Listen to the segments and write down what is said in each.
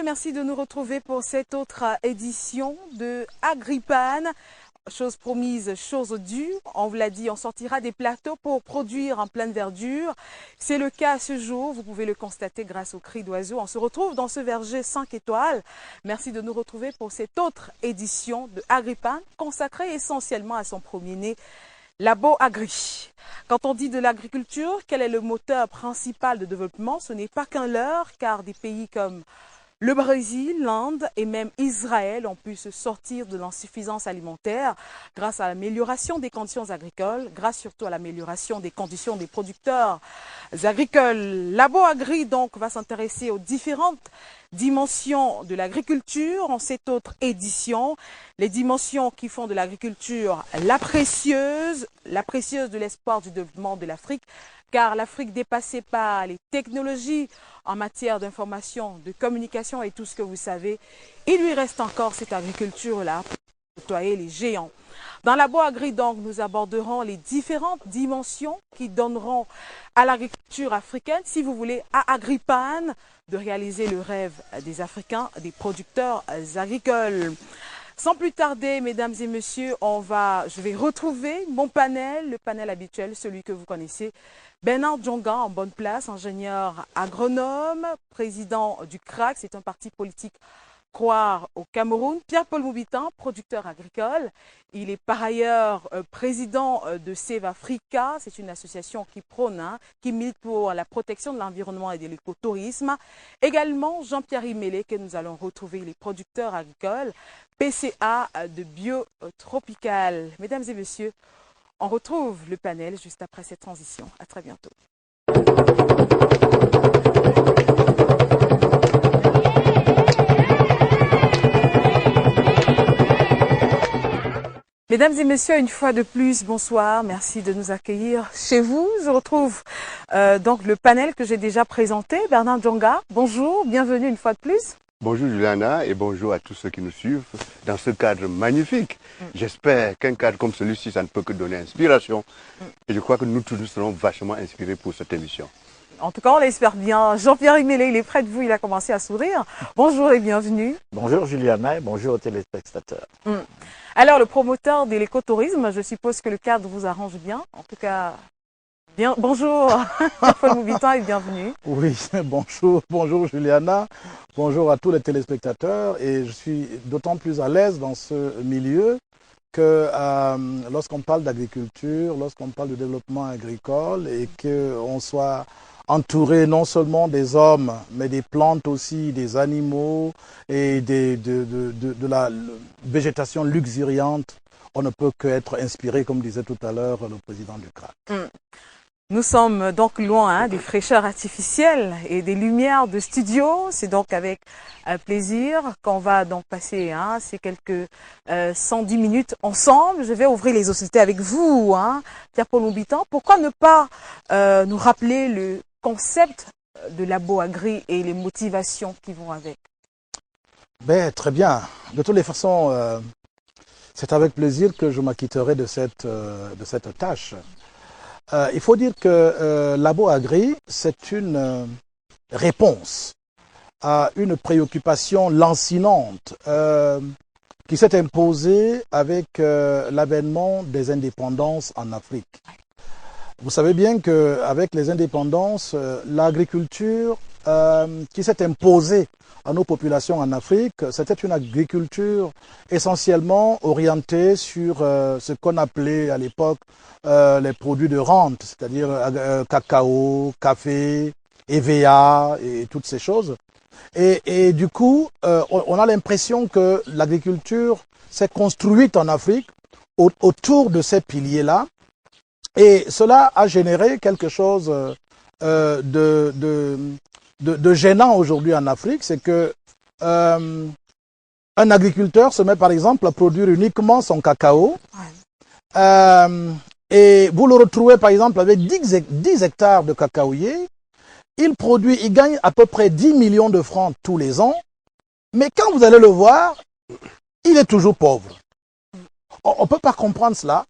messieurs, merci de nous retrouver pour cette autre édition de Agripan. Chose promise, chose due. On vous l'a dit, on sortira des plateaux pour produire en pleine verdure. C'est le cas ce jour, vous pouvez le constater grâce aux cris d'oiseaux. On se retrouve dans ce verger 5 étoiles. Merci de nous retrouver pour cette autre édition de Agripan, consacrée essentiellement à son premier-né, Labo Agri. Quand on dit de l'agriculture, quel est le moteur principal de développement? Ce n'est pas qu'un leurre, car des pays comme le Brésil, l'Inde et même Israël ont pu se sortir de l'insuffisance alimentaire grâce à l'amélioration des conditions agricoles, grâce surtout à l'amélioration des conditions des producteurs agricoles. Labo Agri donc va s'intéresser aux différentes dimensions de l'agriculture en cette autre édition. Les dimensions qui font de l'agriculture la précieuse de l'espoir du développement de l'Afrique, car l'Afrique dépassée par les technologies en matière d'information, de communication et tout ce que vous savez, il lui reste encore cette agriculture-là pour côtoyer les géants. Dans Labo Agri, donc, nous aborderons les différentes dimensions qui donneront à l'agriculture africaine, si vous voulez, à Agripan, de réaliser le rêve des Africains, des producteurs agricoles. Sans plus tarder, mesdames et messieurs, je vais retrouver mon panel, le panel habituel, celui que vous connaissez. Bernard Djonga, en bonne place, ingénieur agronome, président du CRAC, c'est un parti politique croire au Cameroun. Pierre-Paul Moubitan, producteur agricole. Il est par ailleurs président de Save Africa. C'est une association qui prône, qui milite pour la protection de l'environnement et de l'écotourisme. Également Jean-Pierre Imélé, que nous allons retrouver, les producteurs agricoles, PCA de Biotropical. Mesdames et messieurs, on retrouve le panel juste après cette transition. À très bientôt. Mesdames et messieurs, une fois de plus, bonsoir. Merci de nous accueillir chez vous. Je retrouve donc le panel que j'ai déjà présenté. Bernard Djonga, bonjour, bienvenue une fois de plus. Bonjour Juliana et bonjour à tous ceux qui nous suivent dans ce cadre magnifique. J'espère qu'un cadre comme celui-ci, ça ne peut que donner inspiration. Et je crois que nous tous nous serons vachement inspirés pour cette émission. En tout cas, on l'espère bien. Jean-Pierre Imélé, il est près de vous, il a commencé à sourire. Bonjour et bienvenue. Bonjour Juliana et bonjour aux téléspectateurs. Alors, le promoteur de l'écotourisme, je suppose que le cadre vous arrange bien. En tout cas, bien. Bonjour, Paul Moubitan et bienvenue. Oui, bonjour Juliana, bonjour à tous les téléspectateurs. Et je suis d'autant plus à l'aise dans ce milieu que lorsqu'on parle d'agriculture, lorsqu'on parle de développement agricole et qu'on soit entouré non seulement des hommes, mais des plantes aussi, des animaux et de la végétation luxuriante, on ne peut qu'être inspiré, comme disait tout à l'heure le président du CRAC. Nous sommes donc loin des fraîcheurs artificielles et des lumières de studio. C'est donc avec plaisir qu'on va donc passer ces quelques 110 minutes ensemble. Je vais ouvrir les hostilités avec vous, Pierre-Paul Moubitan. Pourquoi ne pas nous rappeler le concept de Labo Agri et les motivations qui vont avec? Très bien. De toutes les façons, c'est avec plaisir que je m'acquitterai de cette tâche. Il faut dire que Labo Agri, c'est une réponse à une préoccupation lancinante qui s'est imposée avec l'avènement des indépendances en Afrique. Vous savez bien qu'avec les indépendances, l'agriculture qui s'est imposée à nos populations en Afrique, c'était une agriculture essentiellement orientée sur ce qu'on appelait à l'époque les produits de rente, c'est-à-dire cacao, café, EVA et toutes ces choses. Et du coup, on a l'impression que l'agriculture s'est construite en Afrique autour de ces piliers-là. Et cela a généré quelque chose de gênant aujourd'hui en Afrique, c'est que un agriculteur se met par exemple à produire uniquement son cacao et vous le retrouvez par exemple avec 10 hectares de cacaoyers, il gagne à peu près 10 millions de francs tous les ans, mais quand vous allez le voir, il est toujours pauvre. On ne peut pas comprendre cela.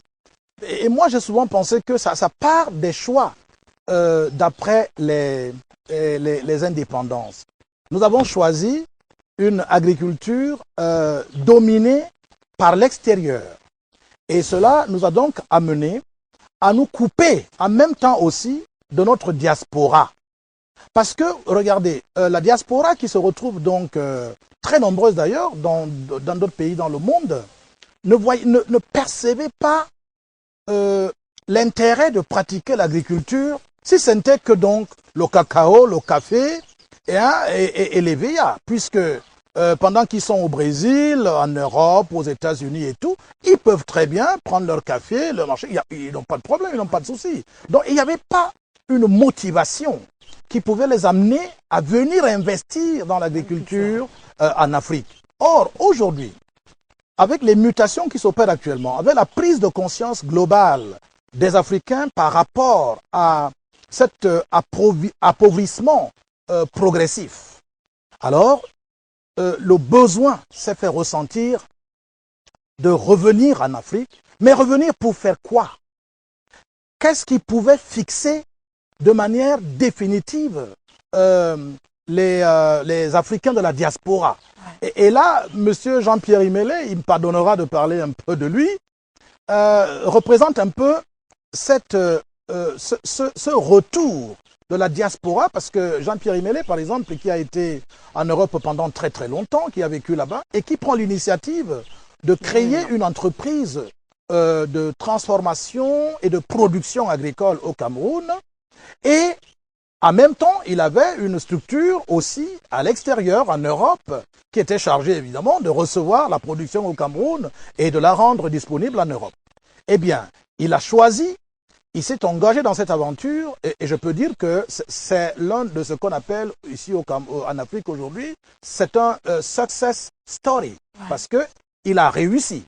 Et moi, j'ai souvent pensé que ça part des choix d'après les indépendances. Nous avons choisi une agriculture dominée par l'extérieur. Et cela nous a donc amené à nous couper en même temps aussi de notre diaspora. Parce que, regardez, la diaspora qui se retrouve donc très nombreuse d'ailleurs dans d'autres pays dans le monde, ne percevait pas l'intérêt de pratiquer l'agriculture si ce n'était que donc le cacao, le café et les VIA, puisque pendant qu'ils sont au Brésil, en Europe, aux États-Unis et tout, ils peuvent très bien prendre leur café, leur marché, ils n'ont pas de problème, ils n'ont pas de souci. Donc il n'y avait pas une motivation qui pouvait les amener à venir investir dans l'agriculture en Afrique. Or, aujourd'hui, avec les mutations qui s'opèrent actuellement, avec la prise de conscience globale des Africains par rapport à cet appauvrissement progressif, alors le besoin s'est fait ressentir de revenir en Afrique, mais revenir pour faire quoi? Qu'est-ce qui pouvait fixer de manière définitive les Africains de la diaspora? Et là, M. Jean-Pierre Imelé, il me pardonnera de parler un peu de lui, représente un peu ce retour de la diaspora, parce que Jean-Pierre Imelé, par exemple, qui a été en Europe pendant très très longtemps, qui a vécu là-bas, et qui prend l'initiative de créer une entreprise de transformation et de production agricole au Cameroun, et en même temps, il avait une structure aussi à l'extérieur, en Europe, qui était chargée évidemment de recevoir la production au Cameroun et de la rendre disponible en Europe. Eh bien, il a choisi, il s'est engagé dans cette aventure et je peux dire que c'est l'un de ce qu'on appelle ici en Afrique aujourd'hui, c'est un success story, parce que il a réussi.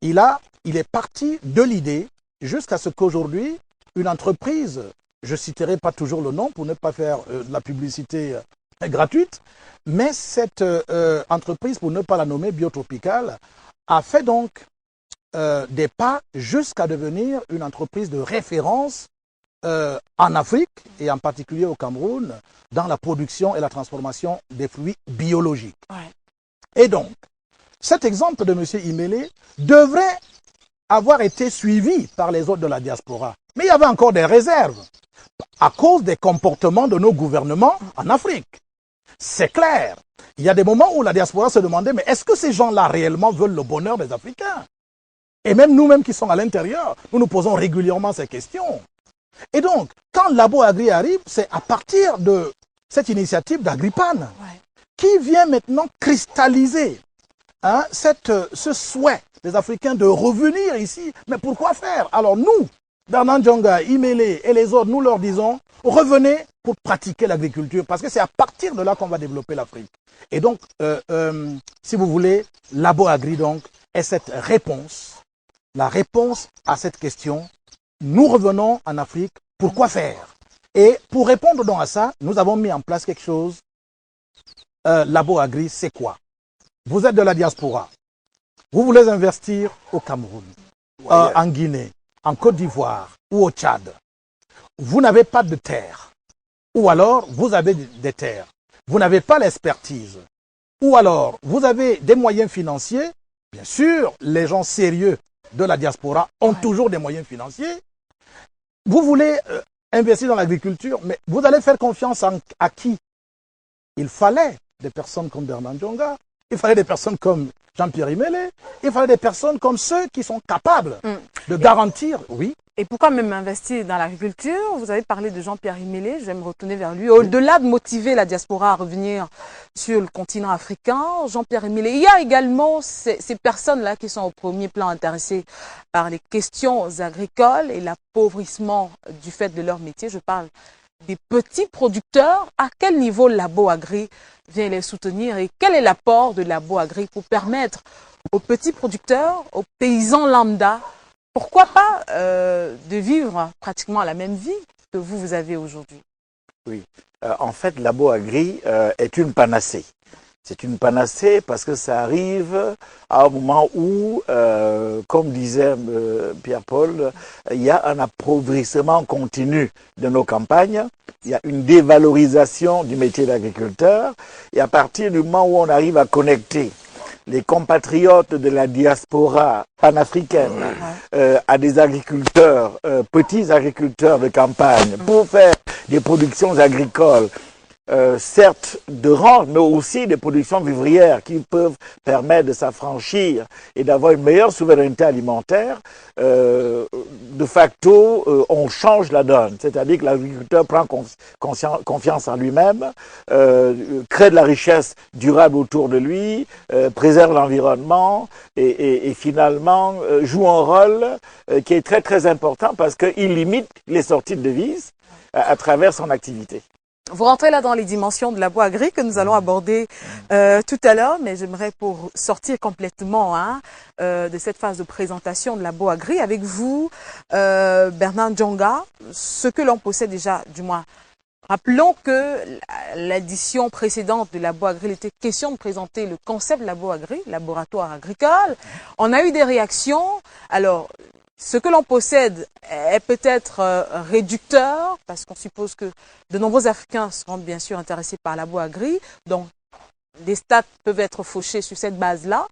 Il est parti de l'idée jusqu'à ce qu'aujourd'hui, une entreprise, je ne citerai pas toujours le nom pour ne pas faire de la publicité gratuite, mais cette entreprise, pour ne pas la nommer Biotropical, a fait donc des pas jusqu'à devenir une entreprise de référence en Afrique et en particulier au Cameroun dans la production et la transformation des fruits biologiques. Et donc, cet exemple de M. Imelé devrait avoir été suivi par les autres de la diaspora. Mais il y avait encore des réserves à cause des comportements de nos gouvernements en Afrique. C'est clair. Il y a des moments où la diaspora se demandait, mais est-ce que ces gens-là réellement veulent le bonheur des Africains? Et même nous-mêmes qui sommes à l'intérieur, nous nous posons régulièrement ces questions. Et donc, quand Labo Agri arrive, c'est à partir de cette initiative d'Agripan qui vient maintenant cristalliser ce souhait des Africains de revenir ici. Mais pourquoi faire? Alors nous, Bernard Djonga, Imelé et les autres, nous leur disons, revenez pour pratiquer l'agriculture, parce que c'est à partir de là qu'on va développer l'Afrique. Et donc, si vous voulez, Labo Agri donc est cette réponse, la réponse à cette question. Nous revenons en Afrique, pourquoi faire? Et pour répondre donc à ça, nous avons mis en place quelque chose. Labo Agri, c'est quoi? Vous êtes de la diaspora. Vous voulez investir au Cameroun, en Guinée, en Côte d'Ivoire ou au Tchad. Vous n'avez pas de terre. Ou alors, vous avez des terres. Vous n'avez pas l'expertise. Ou alors, vous avez des moyens financiers. Bien sûr, les gens sérieux de la diaspora ont toujours des moyens financiers. Vous voulez investir dans l'agriculture, mais vous allez faire confiance à qui? Il fallait des personnes comme Bernard Djonga, il fallait des personnes comme Jean-Pierre Imelé, il fallait des personnes comme ceux qui sont capables de garantir, oui. Et pourquoi même investir dans l'agriculture? Vous avez parlé de Jean-Pierre Imelé, je vais me retourner vers lui. Au-delà de motiver la diaspora à revenir sur le continent africain, Jean-Pierre Imelé, il y a également ces personnes-là qui sont au premier plan intéressées par les questions agricoles et l'appauvrissement du fait de leur métier. Je parle des petits producteurs. À quel niveau Labo Agri vient les soutenir et quel est l'apport de Labo Agri pour permettre aux petits producteurs, aux paysans lambda, pourquoi pas de vivre pratiquement la même vie que vous avez aujourd'hui? Oui, en fait, Labo Agri est une panacée. C'est une panacée parce que ça arrive à un moment où, comme disait Pierre-Paul, il y a un appauvrissement continu de nos campagnes, il y a une dévalorisation du métier d'agriculteur, et à partir du moment où on arrive à connecter les compatriotes de la diaspora panafricaine à des agriculteurs, petits agriculteurs de campagne, pour faire des productions agricoles, certes de rente, mais aussi des productions vivrières qui peuvent permettre de s'affranchir et d'avoir une meilleure souveraineté alimentaire, de facto, on change la donne. C'est-à-dire que l'agriculteur prend confiance en lui-même, crée de la richesse durable autour de lui, préserve l'environnement et finalement joue un rôle qui est très très important parce qu'il limite les sorties de devises à travers son activité. Vous rentrez là dans les dimensions de Labo Agri que nous allons aborder tout à l'heure, mais j'aimerais pour sortir complètement de cette phase de présentation de Labo Agri avec vous, Bernard Djonga, ce que l'on possède déjà, du moins. Rappelons que l'édition précédente de Labo Agri, il était question de présenter le concept Labo Agri, laboratoire agricole. On a eu des réactions. Alors, ce que l'on possède est peut-être réducteur, parce qu'on suppose que de nombreux Africains seront bien sûr intéressés par Labo Agri, donc des stats peuvent être fauchés sur cette base-là.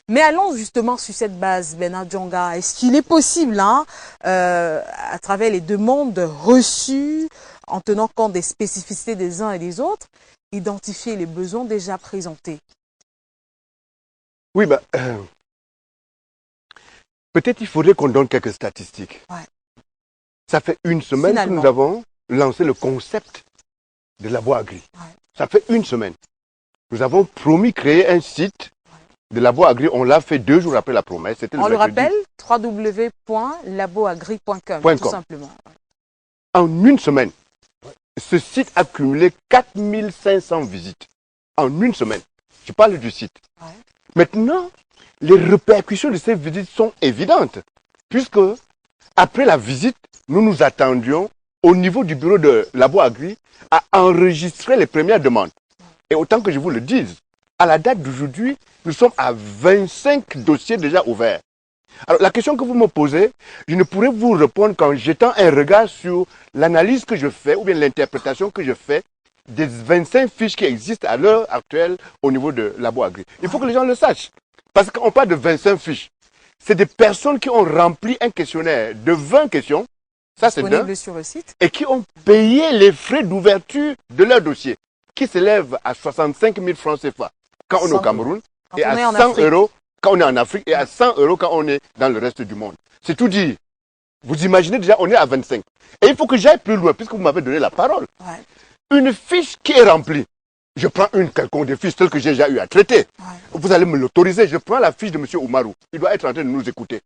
Mais allons justement sur cette base, Bernard Djonga. Est-ce qu'il est possible, à travers les demandes reçues, en tenant compte des spécificités des uns et des autres, identifier les besoins déjà présentés? Oui, peut-être il faudrait qu'on donne quelques statistiques. Ouais. Ça fait une semaine Finalement. que nous avons lancé le concept de Labo Agri. Ouais. Ça fait une semaine. Nous avons promis créer un site de Labo Agri. On l'a fait 2 jours après la promesse. On le rappelle, www.laboagri.com, tout simplement. En une semaine, ce site a cumulé 4500 visites. En une semaine. Je parle du site. Ouais. Maintenant, les répercussions de ces visites sont évidentes. Puisque, après la visite, nous nous attendions au niveau du bureau de Labo Agri à enregistrer les premières demandes. Et autant que je vous le dise, à la date d'aujourd'hui, nous sommes à 25 dossiers déjà ouverts. Alors la question que vous me posez, je ne pourrais vous répondre qu'en jetant un regard sur l'analyse que je fais ou bien l'interprétation que je fais des 25 fiches qui existent à l'heure actuelle au niveau de Labo Agri. Il faut que les gens le sachent. Parce qu'on parle de 25 fiches. C'est des personnes qui ont rempli un questionnaire de 20 questions, ça c'est d'un, sur le site. et qui ont payé les frais d'ouverture de leur dossier, qui s'élèvent à 65 000 francs CFA quand on est au Cameroun, et à 100 euros quand on est en Afrique, et à 100 euros quand on est dans le reste du monde. C'est tout dit. Vous imaginez déjà, on est à 25. Et il faut que j'aille plus loin, puisque vous m'avez donné la parole. Ouais. Une fiche qui est remplie. Je prends une quelconque des fiches, celle que j'ai déjà eu à traiter. Ouais. Vous allez me l'autoriser. Je prends la fiche de M. Oumarou. Il doit être en train de nous écouter.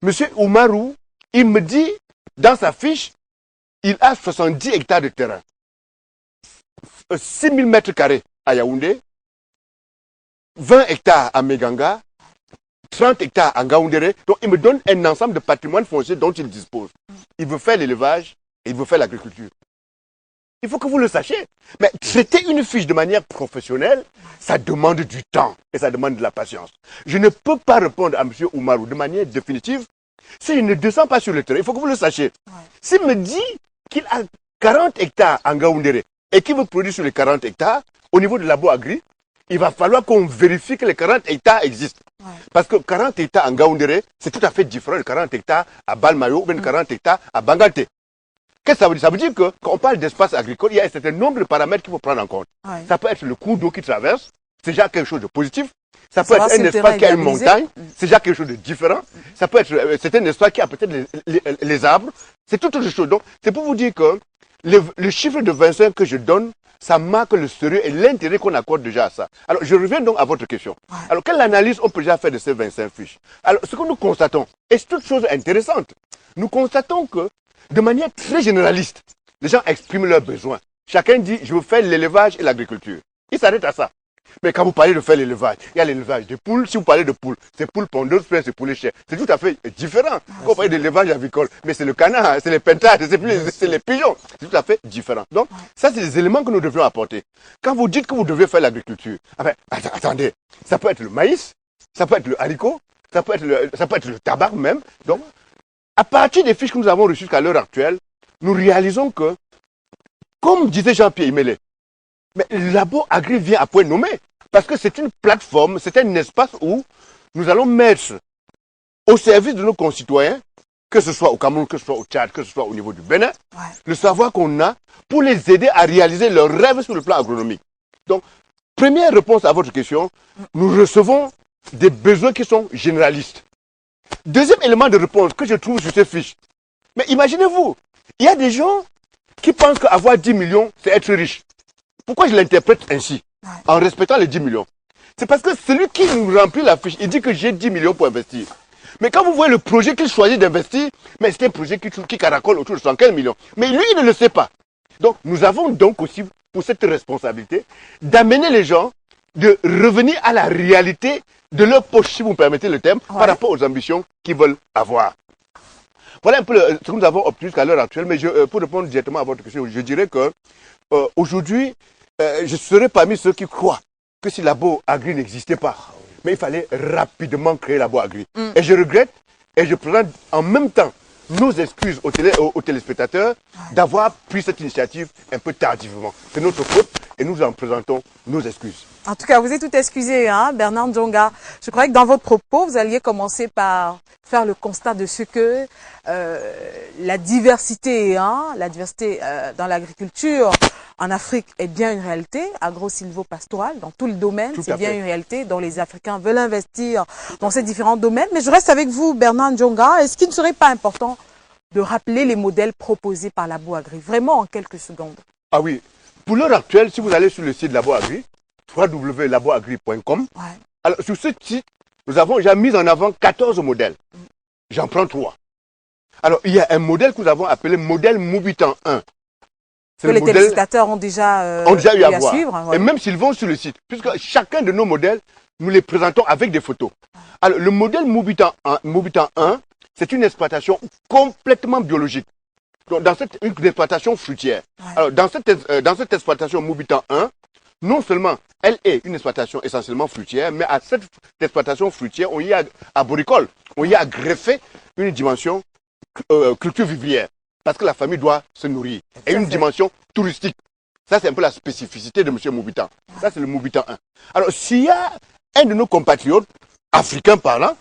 M. Oumarou, il me dit, dans sa fiche, il a 70 hectares de terrain. 6 000 mètres carrés à Yaoundé, 20 hectares à Meganga, 30 hectares à Ngaoundéré. Donc, il me donne un ensemble de patrimoine foncier dont il dispose. Il veut faire l'élevage et il veut faire l'agriculture. Il faut que vous le sachiez. Mais traiter une fiche de manière professionnelle, ça demande du temps et ça demande de la patience. Je ne peux pas répondre à M. Oumarou de manière définitive si je ne descends pas sur le terrain. Il faut que vous le sachiez. Ouais. S'il me dit qu'il a 40 hectares en Ngaoundéré et qu'il veut produire sur les 40 hectares, au niveau de Labo Agri, il va falloir qu'on vérifie que les 40 hectares existent. Ouais. Parce que 40 hectares en Ngaoundéré, c'est tout à fait différent de 40 hectares à Balmayo ou bien de 40 hectares à Bangalté. Qu'est-ce que ça veut dire? Ça veut dire que quand on parle d'espace agricole, il y a un certain nombre de paramètres qu'il faut prendre en compte. Ouais. Ça peut être le cours d'eau qui traverse, c'est déjà quelque chose de positif. Ça peut Savoir être si un le espace qui a terrain une est montagne, c'est déjà quelque chose de différent. Ça peut être c'est un espace qui a peut-être les arbres, c'est toute autre chose. Donc, c'est pour vous dire que le chiffre de 25 que je donne, ça marque le sérieux et l'intérêt qu'on accorde déjà à ça. Alors, je reviens donc à votre question. Ouais. Alors, quelle analyse on peut déjà faire de ces 25 fiches? Alors, ce que nous constatons, et c'est toute chose intéressante, nous constatons que, de manière très généraliste, les gens expriment leurs besoins. Chacun dit, je veux faire l'élevage et l'agriculture. Il s'arrête à ça. Mais quand vous parlez de faire l'élevage, il y a l'élevage des poules. Si vous parlez de poules, c'est poules pondeuses, c'est poules chères. C'est tout à fait différent. Quand vous parlez d'élevage avicole, mais c'est le canard, c'est les pentades, c'est les pigeons. C'est tout à fait différent. Donc, ça, c'est les éléments que nous devons apporter. Quand vous dites que vous devez faire l'agriculture, enfin, attendez, ça peut être le maïs, ça peut être le haricot, ça peut être le tabac même. Donc, à partir des fiches que nous avons reçues jusqu'à l'heure actuelle, nous réalisons que, comme disait Jean-Pierre Imélé, mais le labo agri vient à point nommé. Parce que c'est une plateforme, c'est un espace où nous allons mettre au service de nos concitoyens, que ce soit au Cameroun, que ce soit au Tchad, que ce soit au niveau du Bénin, le savoir qu'on a pour les aider à réaliser leurs rêves sur le plan agronomique. Donc, première réponse à votre question, nous recevons des besoins qui sont généralistes. Deuxième élément de réponse que je trouve sur ces fiches, mais imaginez-vous, il y a des gens qui pensent qu'avoir 10 millions, c'est être riche. Pourquoi je l'interprète ainsi, en respectant les 10 millions? C'est parce que celui qui nous remplit la fiche, il dit que j'ai 10 millions pour investir. Mais quand vous voyez le projet qu'il choisit d'investir, mais c'est un projet qui caracole autour de 115 millions. Mais lui, il ne le sait pas. Donc, nous avons donc aussi pour cette responsabilité d'amener les gens, de revenir à la réalité de leur poche, si vous me permettez le terme, par rapport aux ambitions qu'ils veulent avoir. Voilà un peu ce que nous avons obtenu jusqu'à l'heure actuelle. Mais pour répondre directement à votre question, je dirais que aujourd'hui, je serais parmi ceux qui croient que si Labo Agri n'existait pas, mais il fallait rapidement créer Labo Agri. Et je regrette, et je présente en même temps nos excuses aux téléspectateurs d'avoir pris cette initiative un peu tardivement. C'est notre faute et nous en présentons nos excuses. En tout cas, vous êtes tout excusé, hein, Bernard Ndjonga. Je croyais que dans votre propos, vous alliez commencer par faire le constat de ce que la diversité dans l'agriculture en Afrique est bien une réalité, agro-silvo-pastoral, dans tout le domaine, c'est bien une réalité dont les Africains veulent investir dans ces différents domaines. Mais je reste avec vous, Bernard Ndjonga. Est-ce qu'il ne serait pas important de rappeler les modèles proposés par Labo Agri, vraiment en quelques secondes? Ah oui, pour l'heure actuelle, si vous allez sur le site Labo Agri, www.laboagri.com, alors sur ce site, nous avons déjà mis en avant 14 modèles. J'en prends 3. Alors, il y a un modèle que nous avons appelé modèle Moubitan 1. Que les téléspectateurs ont déjà eu à voir. Suivre. Et même s'ils vont sur le site, puisque chacun de nos modèles, nous les présentons avec des photos. Alors, le modèle Moubitan 1, c'est une exploitation complètement biologique. Donc, une exploitation fruitière. Alors, dans cette exploitation Moubitan 1, non seulement elle est une exploitation essentiellement fruitière, mais à cette exploitation fruitière, on y a arboricole, on y a greffé une dimension culture vivrière. Parce que la famille doit se nourrir. Et une dimension touristique. Ça, c'est un peu la spécificité de M. Moubitan. Ça, c'est le Moubitan 1. Alors, s'il y a un de nos compatriotes, africains parlant,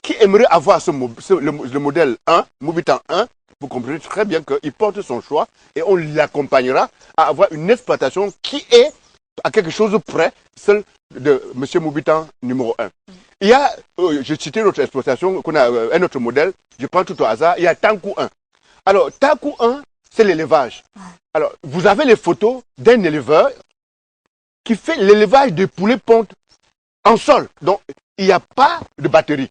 qui aimerait avoir le modèle 1, Moubitan 1, vous comprenez très bien qu'il porte son choix et on l'accompagnera à avoir une exploitation qui est à quelque chose près, celle de M. Moubitan numéro 1. Il y a, je citais une autre exploitation, qu'on a un autre modèle, je prends tout au hasard, il y a Tankou 1. Alors, Tankou 1, c'est l'élevage. Alors, vous avez les photos d'un éleveur qui fait l'élevage de poulets pontes en sol. Donc, il n'y a pas de batterie.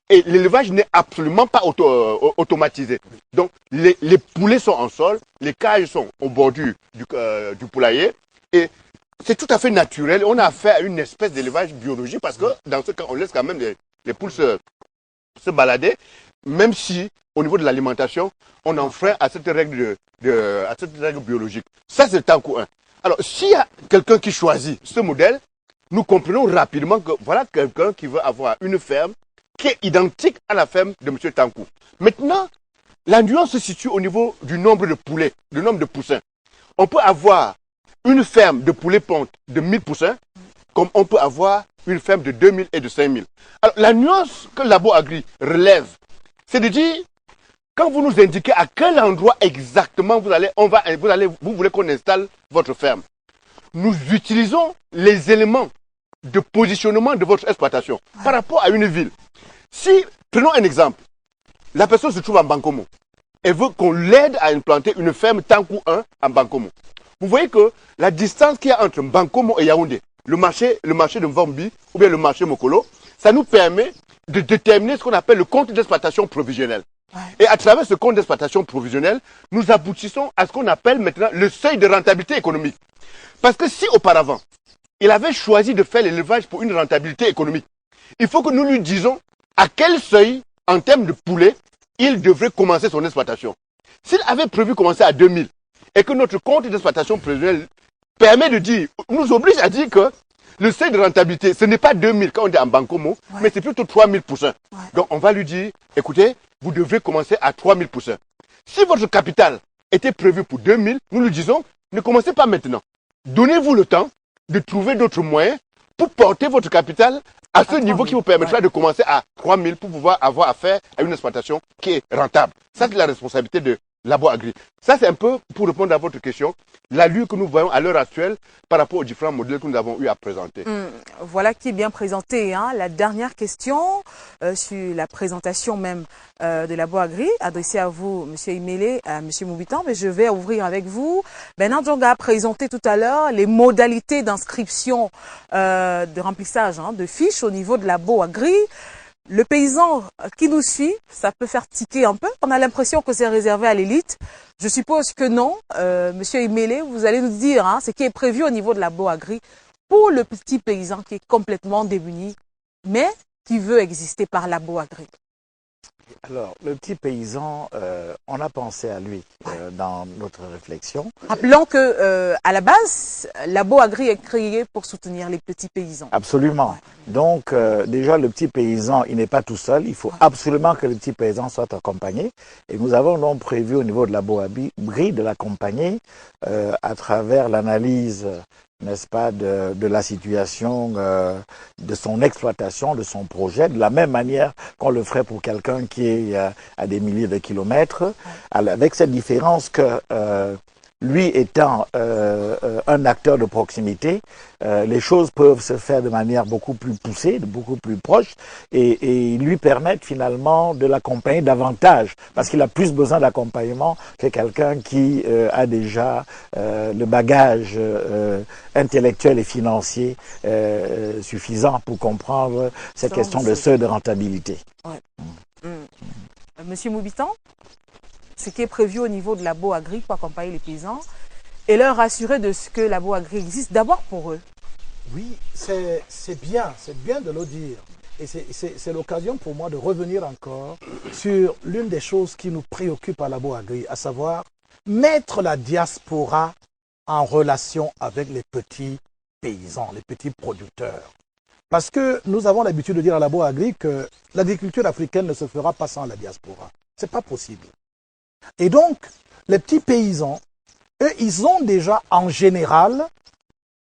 Et l'élevage n'est absolument pas automatisé. Donc, les poulets sont en sol, les cages sont au bord du poulailler. Et c'est tout à fait naturel. On a affaire à une espèce d'élevage biologique parce que dans ce cas, on laisse quand même les poules se balader, même si au niveau de l'alimentation, on enfreint à cette règle biologique. Ça, c'est le Tankou 1. Alors, s'il y a quelqu'un qui choisit ce modèle, nous comprenons rapidement que voilà quelqu'un qui veut avoir une ferme qui est identique à la ferme de M. Tankou. Maintenant, la nuance se situe au niveau du nombre de poulets, du nombre de poussins. On peut avoir une ferme de poulets pontes de 1000 poussins, comme on peut avoir une ferme de 2000 et de 5000. Alors, la nuance que Labo Agri relève, c'est de dire, quand vous nous indiquez à quel endroit exactement vous voulez qu'on installe votre ferme, nous utilisons les éléments de positionnement de votre exploitation par rapport à une ville. Si, prenons un exemple, la personne se trouve en Bankomo et veut qu'on l'aide à implanter une ferme Tankou 1 en Bankomo. Vous voyez que la distance qu'il y a entre Bankomo et Yaoundé, le marché de Mvambi ou bien le marché Mokolo, ça nous permet de déterminer ce qu'on appelle le compte d'exploitation provisionnel. Et à travers ce compte d'exploitation provisionnel, nous aboutissons à ce qu'on appelle maintenant le seuil de rentabilité économique. Parce que si auparavant, il avait choisi de faire l'élevage pour une rentabilité économique. Il faut que nous lui disions à quel seuil, en termes de poulet, il devrait commencer son exploitation. S'il avait prévu commencer à 2000 et que notre compte d'exploitation prévisionnelle permet de dire, nous oblige à dire que le seuil de rentabilité, ce n'est pas 2000 quand on dit en bancomo, mais c'est plutôt 3000%. Donc on va lui dire, écoutez, vous devez commencer à 3000%. Si votre capital était prévu pour 2000, nous lui disons, ne commencez pas maintenant. Donnez-vous le temps de trouver d'autres moyens pour porter votre capital à ce niveau qui vous permettra de commencer à 3000 pour pouvoir avoir affaire à une exploitation qui est rentable. Ça, c'est la responsabilité de Labo Agri. Ça, c'est un peu, pour répondre à votre question, l'allure que nous voyons à l'heure actuelle par rapport aux différents modèles que nous avons eu à présenter. Voilà qui est bien présenté. Hein. La dernière question sur la présentation même de Labo Agri, adressée à vous, M. Imele, à M. Moubitan, mais je vais ouvrir avec vous. Bernard Djonga a présenté tout à l'heure les modalités d'inscription, de remplissage de fiches au niveau de Labo Agri. Le paysan qui nous suit, ça peut faire tiquer un peu. On a l'impression que c'est réservé à l'élite. Je suppose que non. Monsieur Imele, vous allez nous dire ce qui est prévu au niveau de Labo Agri pour le petit paysan qui est complètement démuni, mais qui veut exister par Labo Agri. Alors, le petit paysan, on a pensé à lui dans notre réflexion. Rappelons que à la base, Labo Agri est créé pour soutenir les petits paysans. Absolument. Donc, déjà, le petit paysan, il n'est pas tout seul. Il faut absolument que le petit paysan soit accompagné. Et nous avons donc prévu au niveau de Labo Agri de l'accompagner à travers l'analyse, n'est-ce pas, de la situation, de son exploitation, de son projet, de la même manière qu'on le ferait pour quelqu'un qui est à des milliers de kilomètres, avec cette différence que lui étant un acteur de proximité, les choses peuvent se faire de manière beaucoup plus poussée, beaucoup plus proche, et lui permettre finalement de l'accompagner davantage, parce qu'il a plus besoin d'accompagnement que quelqu'un qui a déjà le bagage intellectuel et financier suffisant pour comprendre cette question de seuil de rentabilité. Monsieur Moubitan, ce qui est prévu au niveau de Labo Agri pour accompagner les paysans et leur assurer de ce que Labo Agri existe d'abord pour eux. Oui, c'est bien de le dire. Et c'est l'occasion pour moi de revenir encore sur l'une des choses qui nous préoccupe à Labo Agri, à savoir mettre la diaspora en relation avec les petits paysans, les petits producteurs. Parce que nous avons l'habitude de dire à Labo Agri que l'agriculture africaine ne se fera pas sans la diaspora. Ce n'est pas possible. Et donc, les petits paysans, eux, ils ont déjà en général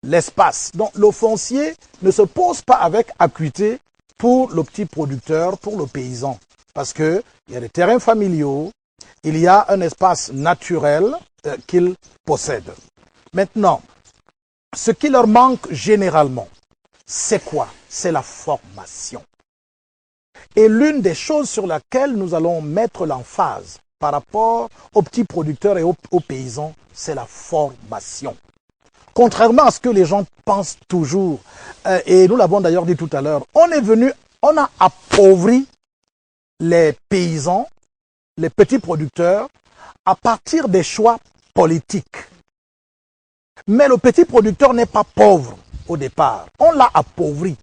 l'espace. Donc, le foncier ne se pose pas avec acuité pour le petit producteur, pour le paysan. Parce qu'il y a des terrains familiaux, il y a un espace naturel qu'ils possèdent. Maintenant, ce qui leur manque généralement, c'est quoi? C'est la formation. Et l'une des choses sur laquelle nous allons mettre l'emphase par rapport aux petits producteurs et aux paysans, c'est la formation. Contrairement à ce que les gens pensent toujours, et nous l'avons d'ailleurs dit tout à l'heure, on a appauvri les paysans, les petits producteurs, à partir des choix politiques. Mais le petit producteur n'est pas pauvre au départ. On l'a appauvri.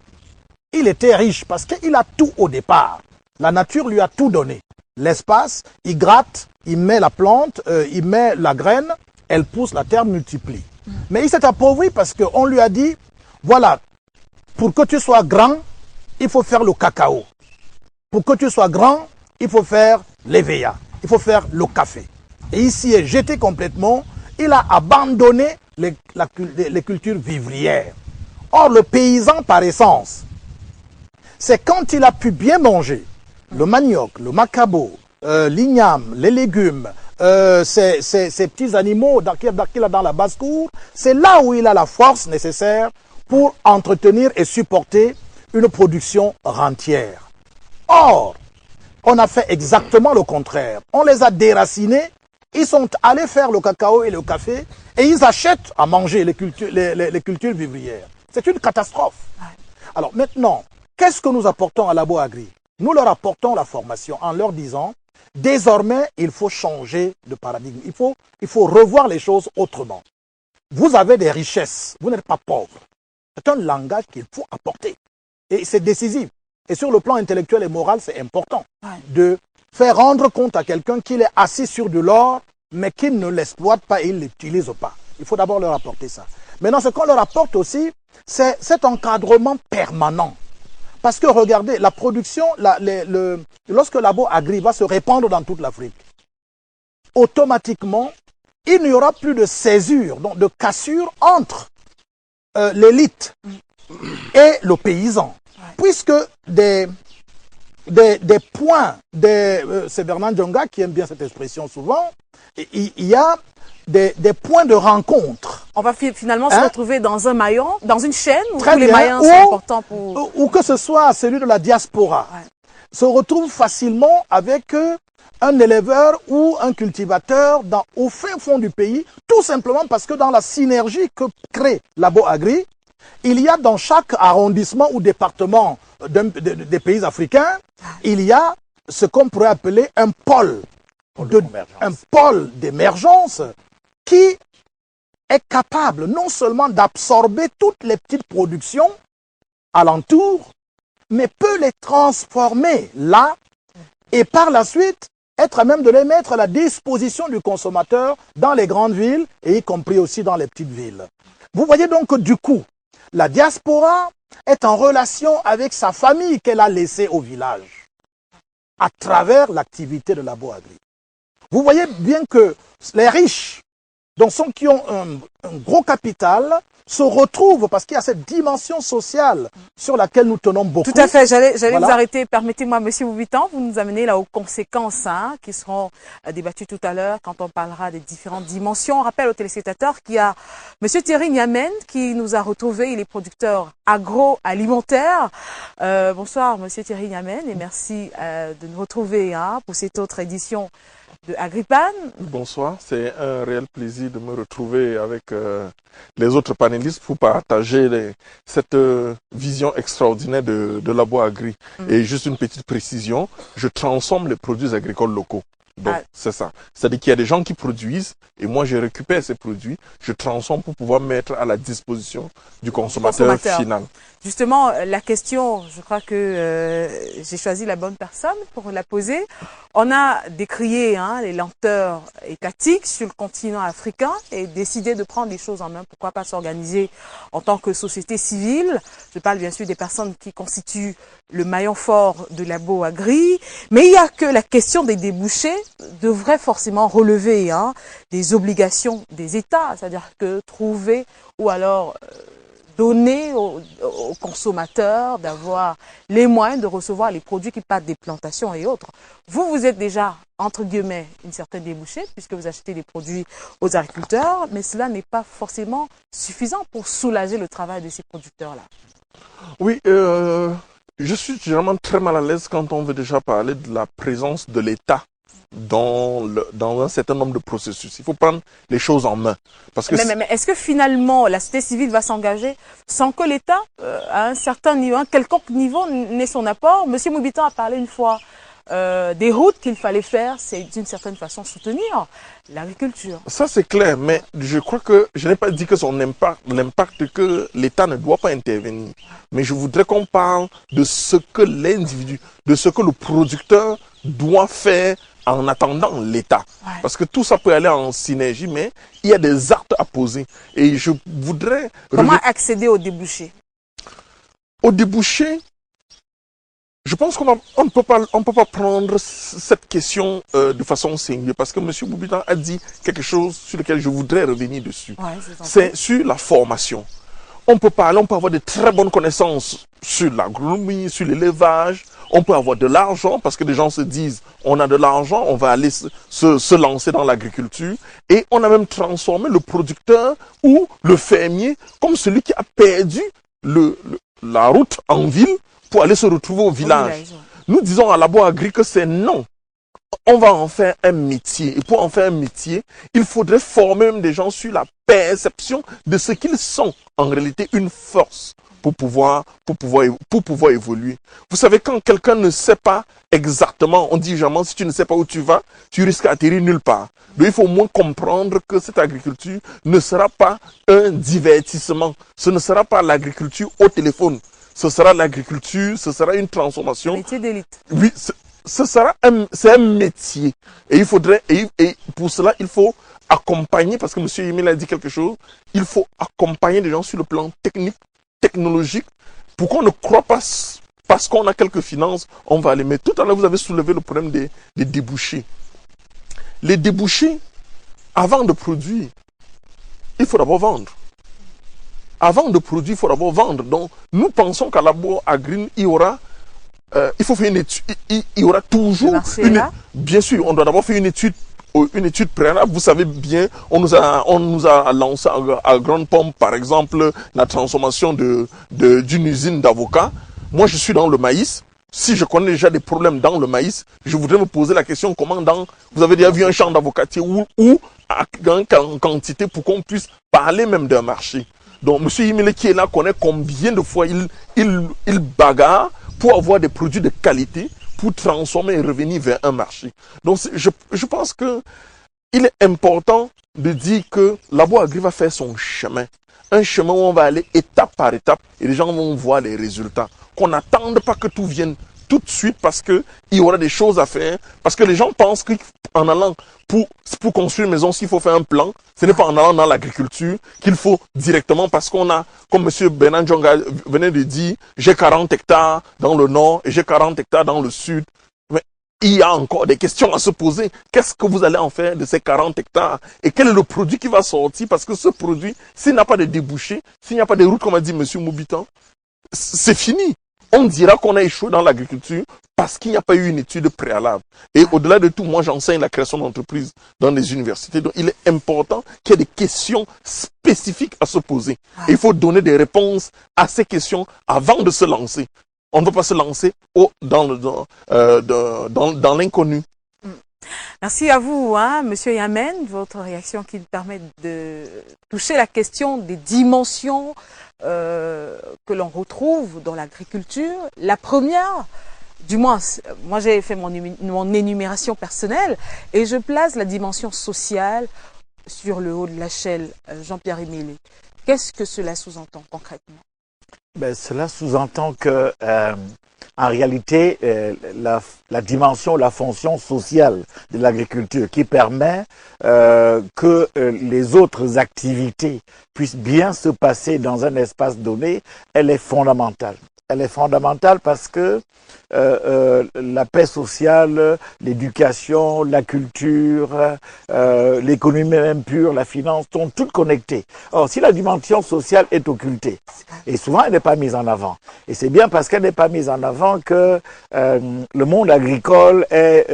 Il était riche parce qu'il a tout au départ. La nature lui a tout donné. L'espace, il gratte, il met la plante, il met la graine, elle pousse, la terre multiplie. Mais il s'est appauvri parce qu'on lui a dit, voilà, pour que tu sois grand, il faut faire le cacao. Pour que tu sois grand, il faut faire l'EVA, il faut faire le café. Et ici est jeté complètement, il a abandonné les cultures vivrières. Or, le paysan par essence, c'est quand il a pu bien manger, le manioc, le macabo, l'igname, les légumes, ces petits animaux qu'il a dans la basse-cour, c'est là où il a la force nécessaire pour entretenir et supporter une production rentière. Or, on a fait exactement le contraire. On les a déracinés, ils sont allés faire le cacao et le café et ils achètent à manger les cultures vivrières. C'est une catastrophe. Alors maintenant, qu'est-ce que nous apportons à Labo Agri? Nous leur apportons la formation en leur disant, désormais, il faut changer de paradigme. Il faut revoir les choses autrement. Vous avez des richesses, vous n'êtes pas pauvre. C'est un langage qu'il faut apporter. Et c'est décisif. Et sur le plan intellectuel et moral, c'est important de faire rendre compte à quelqu'un qu'il est assis sur de l'or, mais qu'il ne l'exploite pas et il ne l'utilise pas. Il faut d'abord leur apporter ça. Maintenant, ce qu'on leur apporte aussi, c'est cet encadrement permanent. Parce que regardez, la production, lorsque Labo Agri va se répandre dans toute l'Afrique, automatiquement, il n'y aura plus de césure, donc de cassure entre l'élite et le paysan. Puisque des points, c'est Bernard Djonga qui aime bien cette expression souvent, il y a des points de rencontre. On va finalement se retrouver dans un maillon, dans une chaîne où Très tous les bien, maillons sont importants pour... Ou que ce soit celui de la diaspora, se retrouve facilement avec un éleveur ou un cultivateur au fin fond du pays, tout simplement parce que dans la synergie que crée Labo Agri, il y a dans chaque arrondissement ou département des pays africains, il y a ce qu'on pourrait appeler un pôle d'émergence qui est capable non seulement d'absorber toutes les petites productions alentour, mais peut les transformer là et par la suite être à même de les mettre à la disposition du consommateur dans les grandes villes et y compris aussi dans les petites villes. Vous voyez donc que du coup, la diaspora est en relation avec sa famille qu'elle a laissée au village à travers l'activité de Labo Agri. Vous voyez bien que les riches, donc ceux qui ont un gros capital, se retrouvent parce qu'il y a cette dimension sociale sur laquelle nous tenons beaucoup. Tout à fait, j'allais vous arrêter. Permettez-moi, Monsieur Boubitan, vous nous amenez là aux conséquences qui seront débattues tout à l'heure quand on parlera des différentes dimensions. On rappelle aux téléspectateurs qu'il y a Monsieur Thierry Niamen qui nous a retrouvés, il est producteur agroalimentaire. Bonsoir Monsieur Thierry Niamen et merci de nous retrouver pour cette autre édition de Agripan. Bonsoir, c'est un réel plaisir de me retrouver avec les autres panélistes pour partager cette vision extraordinaire de Labo Agri. Et juste une petite précision, je transforme les produits agricoles locaux. Donc, c'est ça. C'est-à-dire qu'il y a des gens qui produisent et moi, je récupère ces produits, je transforme pour pouvoir mettre à la disposition du consommateur final. Justement, la question, je crois que j'ai choisi la bonne personne pour la poser. On a décrié les lenteurs étatiques sur le continent africain et décidé de prendre les choses en main. Pourquoi pas s'organiser en tant que société civile? Je parle bien sûr des personnes qui constituent le maillon fort de Labo Agri. Mais il y a que la question des débouchés devrait forcément relever des obligations des États. C'est-à-dire que trouver ou alors donner aux consommateurs d'avoir les moyens de recevoir les produits qui partent des plantations et autres. Vous êtes déjà, entre guillemets, une certaine débouchée puisque vous achetez des produits aux agriculteurs, mais cela n'est pas forcément suffisant pour soulager le travail de ces producteurs-là. Oui, je suis généralement très mal à l'aise quand on veut déjà parler de la présence de l'État dans un certain nombre de processus. Il faut prendre les choses en main. Parce que mais est-ce que finalement la société civile va s'engager sans que l'État, à un certain niveau, un quelconque niveau, n'ait son apport? Monsieur Moubitan a parlé une fois des routes qu'il fallait faire, c'est d'une certaine façon soutenir l'agriculture. Ça c'est clair, mais je crois que je n'ai pas dit que l'impact que l'État ne doit pas intervenir. Mais je voudrais qu'on parle de ce que l'individu, de ce que le producteur doit faire en attendant l'État. Parce que tout ça peut aller en synergie, mais il y a des actes à poser. Et je voudrais... Comment accéder aux débouchés? Aux débouchés, je pense qu'on ne peut pas prendre cette question de façon singulière. Parce que M. Boubitan a dit quelque chose sur lequel je voudrais revenir dessus. C'est sur la formation. On peut avoir de très bonnes connaissances sur l'agronomie, sur l'élevage. On peut avoir de l'argent parce que les gens se disent on a de l'argent, on va aller se lancer dans l'agriculture. Et on a même transformé le producteur ou le fermier comme celui qui a perdu la route en ville pour aller se retrouver au village. Nous disons à Labo Agri que c'est non. On va en faire un métier. Et pour en faire un métier, il faudrait former même des gens sur la perception de ce qu'ils sont en réalité une force pour pouvoir évoluer. Vous savez, quand quelqu'un ne sait pas exactement, on dit jamais, si tu ne sais pas où tu vas, tu risques d'atterrir nulle part. Donc il faut au moins comprendre que cette agriculture ne sera pas un divertissement. Ce ne sera pas l'agriculture au téléphone. Ce sera l'agriculture, ce sera une transformation. Un métier d'élite. Oui, c'est un métier. Et il faudrait, et pour cela, il faut accompagner, parce que M. Emile a dit quelque chose, il faut accompagner les gens sur le plan technique, technologique, pour qu'on ne croit pas, parce qu'on a quelques finances, on va aller. Mais tout à l'heure, vous avez soulevé le problème des débouchés. Les débouchés, avant de produire, il faut d'abord vendre. Avant de produire, il faut d'abord vendre. Donc, nous pensons qu'à Labo Agri, il y aura, il faut faire une étude, il y aura toujours bien sûr, on doit d'abord faire une étude préalable. Vous savez bien, on nous a lancé à grande pompe, par exemple, la transformation d'une usine d'avocats. Moi, je suis dans le maïs. Si je connais déjà des problèmes dans le maïs, je voudrais me poser la question comment vous avez déjà vu un champ d'avocatier ou en quantité pour qu'on puisse parler même d'un marché. Donc, M. Imile qui est là connaît combien de fois il bagarre pour avoir des produits de qualité, pour transformer et revenir vers un marché. Donc, je pense que il est important de dire que Labo Agri va faire son chemin. Un chemin où on va aller étape par étape et les gens vont voir les résultats. Qu'on n'attende pas que tout vienne tout de suite parce qu'il y aura des choses à faire. Parce que les gens pensent qu'en allant pour construire une maison, s'il faut faire un plan, ce n'est pas en allant dans l'agriculture qu'il faut directement parce qu'on a, comme M. Bernard Djonga venait de dire, j'ai 40 hectares dans le nord et j'ai 40 hectares dans le sud. Mais il y a encore des questions à se poser. Qu'est-ce que vous allez en faire de ces 40 hectares? Et quel est le produit qui va sortir? Parce que ce produit, s'il n'a pas de débouchés, s'il n'y a pas de route, comme a dit M. Moubitan, c'est fini. On dira qu'on a échoué dans l'agriculture parce qu'il n'y a pas eu une étude préalable. Et au-delà de tout, moi j'enseigne la création d'entreprises dans les universités. Donc il est important qu'il y ait des questions spécifiques à se poser. Et il faut donner des réponses à ces questions avant de se lancer. On ne peut pas se lancer dans l'inconnu. Merci à vous, Monsieur Yamen, votre réaction qui permet de toucher la question des dimensions que l'on retrouve dans l'agriculture. La première, du moins, moi j'ai fait mon énumération personnelle et je place la dimension sociale sur le haut de l'échelle. Jean-Pierre Emile, qu'est-ce que cela sous-entend concrètement? Cela sous-entend que en réalité, la dimension, la fonction sociale de l'agriculture qui permet que les autres activités puissent bien se passer dans un espace donné, elle est fondamentale. Elle est fondamentale parce que la paix sociale, l'éducation, la culture, l'économie même pure, la finance sont toutes connectées. Or, si la dimension sociale est occultée, et souvent elle n'est pas mise en avant, et c'est bien parce qu'elle n'est pas mise en avant que le monde agricole est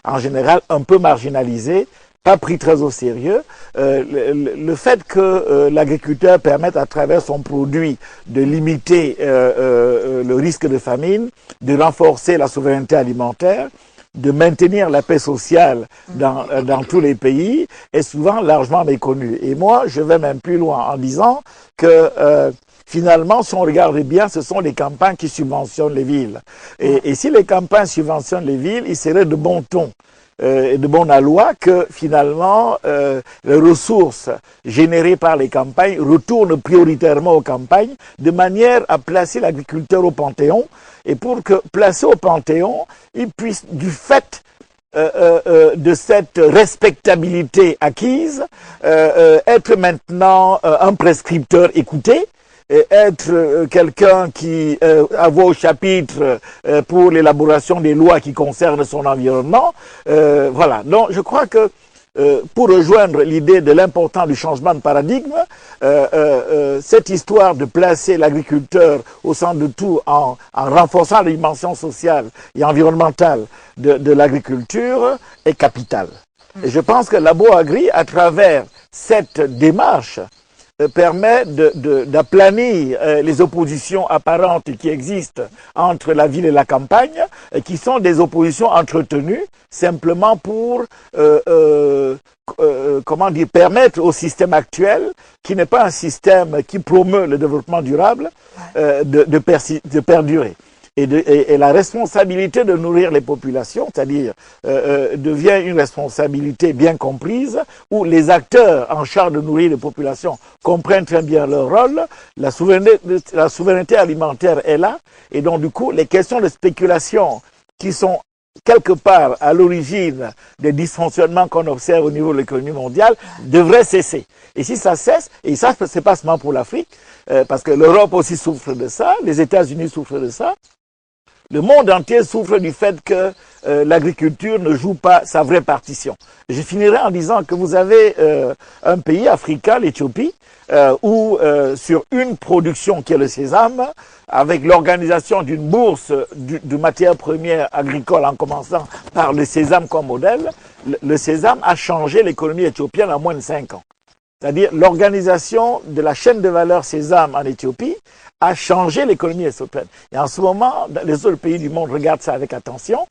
en général un peu marginalisé, pas pris très au sérieux. Le fait que l'agriculteur permette à travers son produit de limiter le risque de famine, de renforcer la souveraineté alimentaire, de maintenir la paix sociale dans tous les pays est souvent largement méconnu. Et moi, je vais même plus loin en disant que finalement, si on regarde bien, ce sont les campagnes qui subventionnent les villes. Et si les campagnes subventionnent les villes, il serait de bon ton et de bon aloi que finalement les ressources générées par les campagnes retournent prioritairement aux campagnes de manière à placer l'agriculteur au panthéon et pour que placé au panthéon, il puisse du fait de cette respectabilité acquise être maintenant un prescripteur écouté, être quelqu'un qui a voix au chapitre pour l'élaboration des lois qui concernent son environnement. Voilà. Donc, je crois que pour rejoindre l'idée de l'importance du changement de paradigme, cette histoire de placer l'agriculteur au centre de tout en renforçant la dimension sociale et environnementale de l'agriculture est capitale. Et je pense que Labo Agri, à travers cette démarche, permet d'aplanir les oppositions apparentes qui existent entre la ville et la campagne, qui sont des oppositions entretenues simplement pour comment dire, permettre au système actuel, qui n'est pas un système qui promeut le développement durable, de perdurer. Et la responsabilité de nourrir les populations, c'est-à-dire devient une responsabilité bien comprise, où les acteurs en charge de nourrir les populations comprennent très bien leur rôle, la souveraineté alimentaire est là, et donc du coup, les questions de spéculation qui sont quelque part à l'origine des dysfonctionnements qu'on observe au niveau de l'économie mondiale devraient cesser. Et si ça cesse, et ça c'est pas seulement pour l'Afrique, parce que l'Europe aussi souffre de ça, les États-Unis souffrent de ça, le monde entier souffre du fait que l'agriculture ne joue pas sa vraie partition. Je finirai en disant que vous avez un pays africain, l'Éthiopie, où sur une production qui est le sésame, avec l'organisation d'une bourse de matières premières agricoles en commençant par le sésame comme modèle, le sésame a changé l'économie éthiopienne en moins de 5 ans. C'est-à-dire l'organisation de la chaîne de valeur sésame en Éthiopie a changé l'économie éthiopienne. Et en ce moment, les autres pays du monde regardent ça avec attention,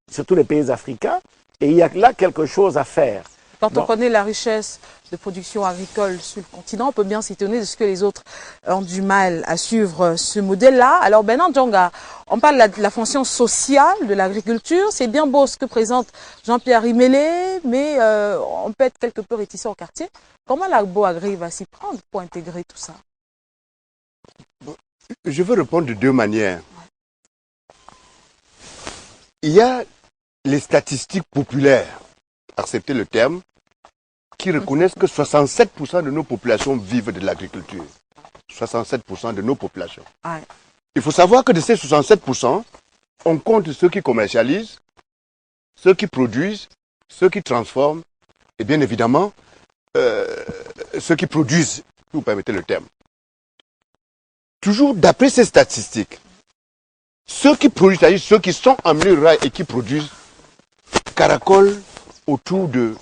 surtout les pays africains, et il y a là quelque chose à faire. Quand on connaît la richesse de production agricole sur le continent, on peut bien s'étonner de ce que les autres ont du mal à suivre ce modèle-là. Alors, Benan Djonga, on parle de la fonction sociale de l'agriculture. C'est bien beau ce que présente Jean-Pierre Imélé, mais on peut être quelque peu réticent au quartier. Comment l'agro-agri va s'y prendre pour intégrer tout ça? Je veux répondre de deux manières. Il y a les statistiques populaires, acceptez le terme, qui reconnaissent que 67% de nos populations vivent de l'agriculture. 67% de nos populations. Ouais. Il faut savoir que de ces 67%, on compte ceux qui commercialisent, ceux qui produisent, ceux qui transforment, et bien évidemment, ceux qui produisent, si vous permettez le terme. Toujours d'après ces statistiques, ceux qui produisent, c'est-à-dire ceux qui sont en milieu rural et qui produisent, caracolent autour de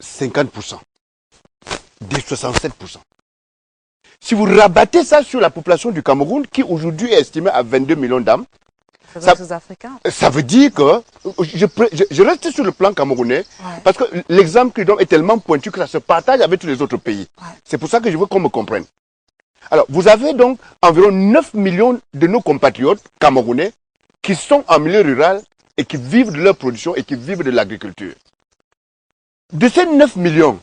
50%, des 67%. Si vous rabattez ça sur la population du Cameroun, qui aujourd'hui est estimée à 22 millions d'âmes, ça veut dire que, je reste sur le plan camerounais, parce que l'exemple que je donne est tellement pointu que ça se partage avec tous les autres pays. C'est pour ça que je veux qu'on me comprenne. Alors, vous avez donc environ 9 millions de nos compatriotes camerounais qui sont en milieu rural et qui vivent de leur production et qui vivent de l'agriculture. De ces 9 millions,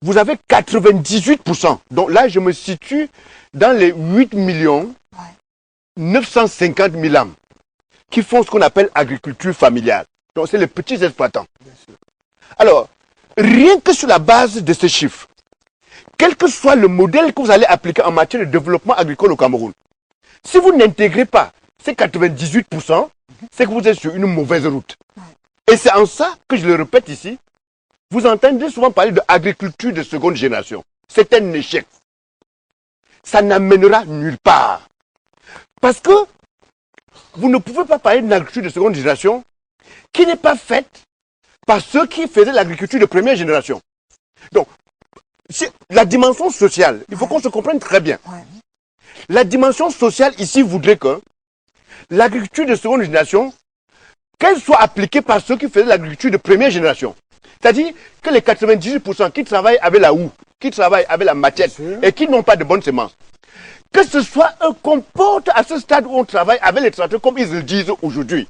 vous avez 98%. Donc là, je me situe dans les 8 millions 950 000 âmes qui font ce qu'on appelle agriculture familiale. Donc c'est les petits exploitants. Alors, rien que sur la base de ces chiffres, quel que soit le modèle que vous allez appliquer en matière de développement agricole au Cameroun, si vous n'intégrez pas ces 98%, c'est que vous êtes sur une mauvaise route. Et c'est en ça que je le répète ici, vous entendez souvent parler d'agriculture de seconde génération. C'est un échec. Ça n'amènera nulle part. Parce que vous ne pouvez pas parler d'une agriculture de seconde génération qui n'est pas faite par ceux qui faisaient l'agriculture de première génération. Donc, la dimension sociale, il faut qu'on se comprenne très bien. La dimension sociale ici voudrait que l'agriculture de seconde génération, qu'elle soit appliquée par ceux qui faisaient l'agriculture de première génération. C'est-à-dire que les 98% qui travaillent avec la houe, qui travaillent avec la machette et qui n'ont pas de bonnes semences, que ce soit eux qu'on porte à ce stade où on travaille avec les tracteurs comme ils le disent aujourd'hui.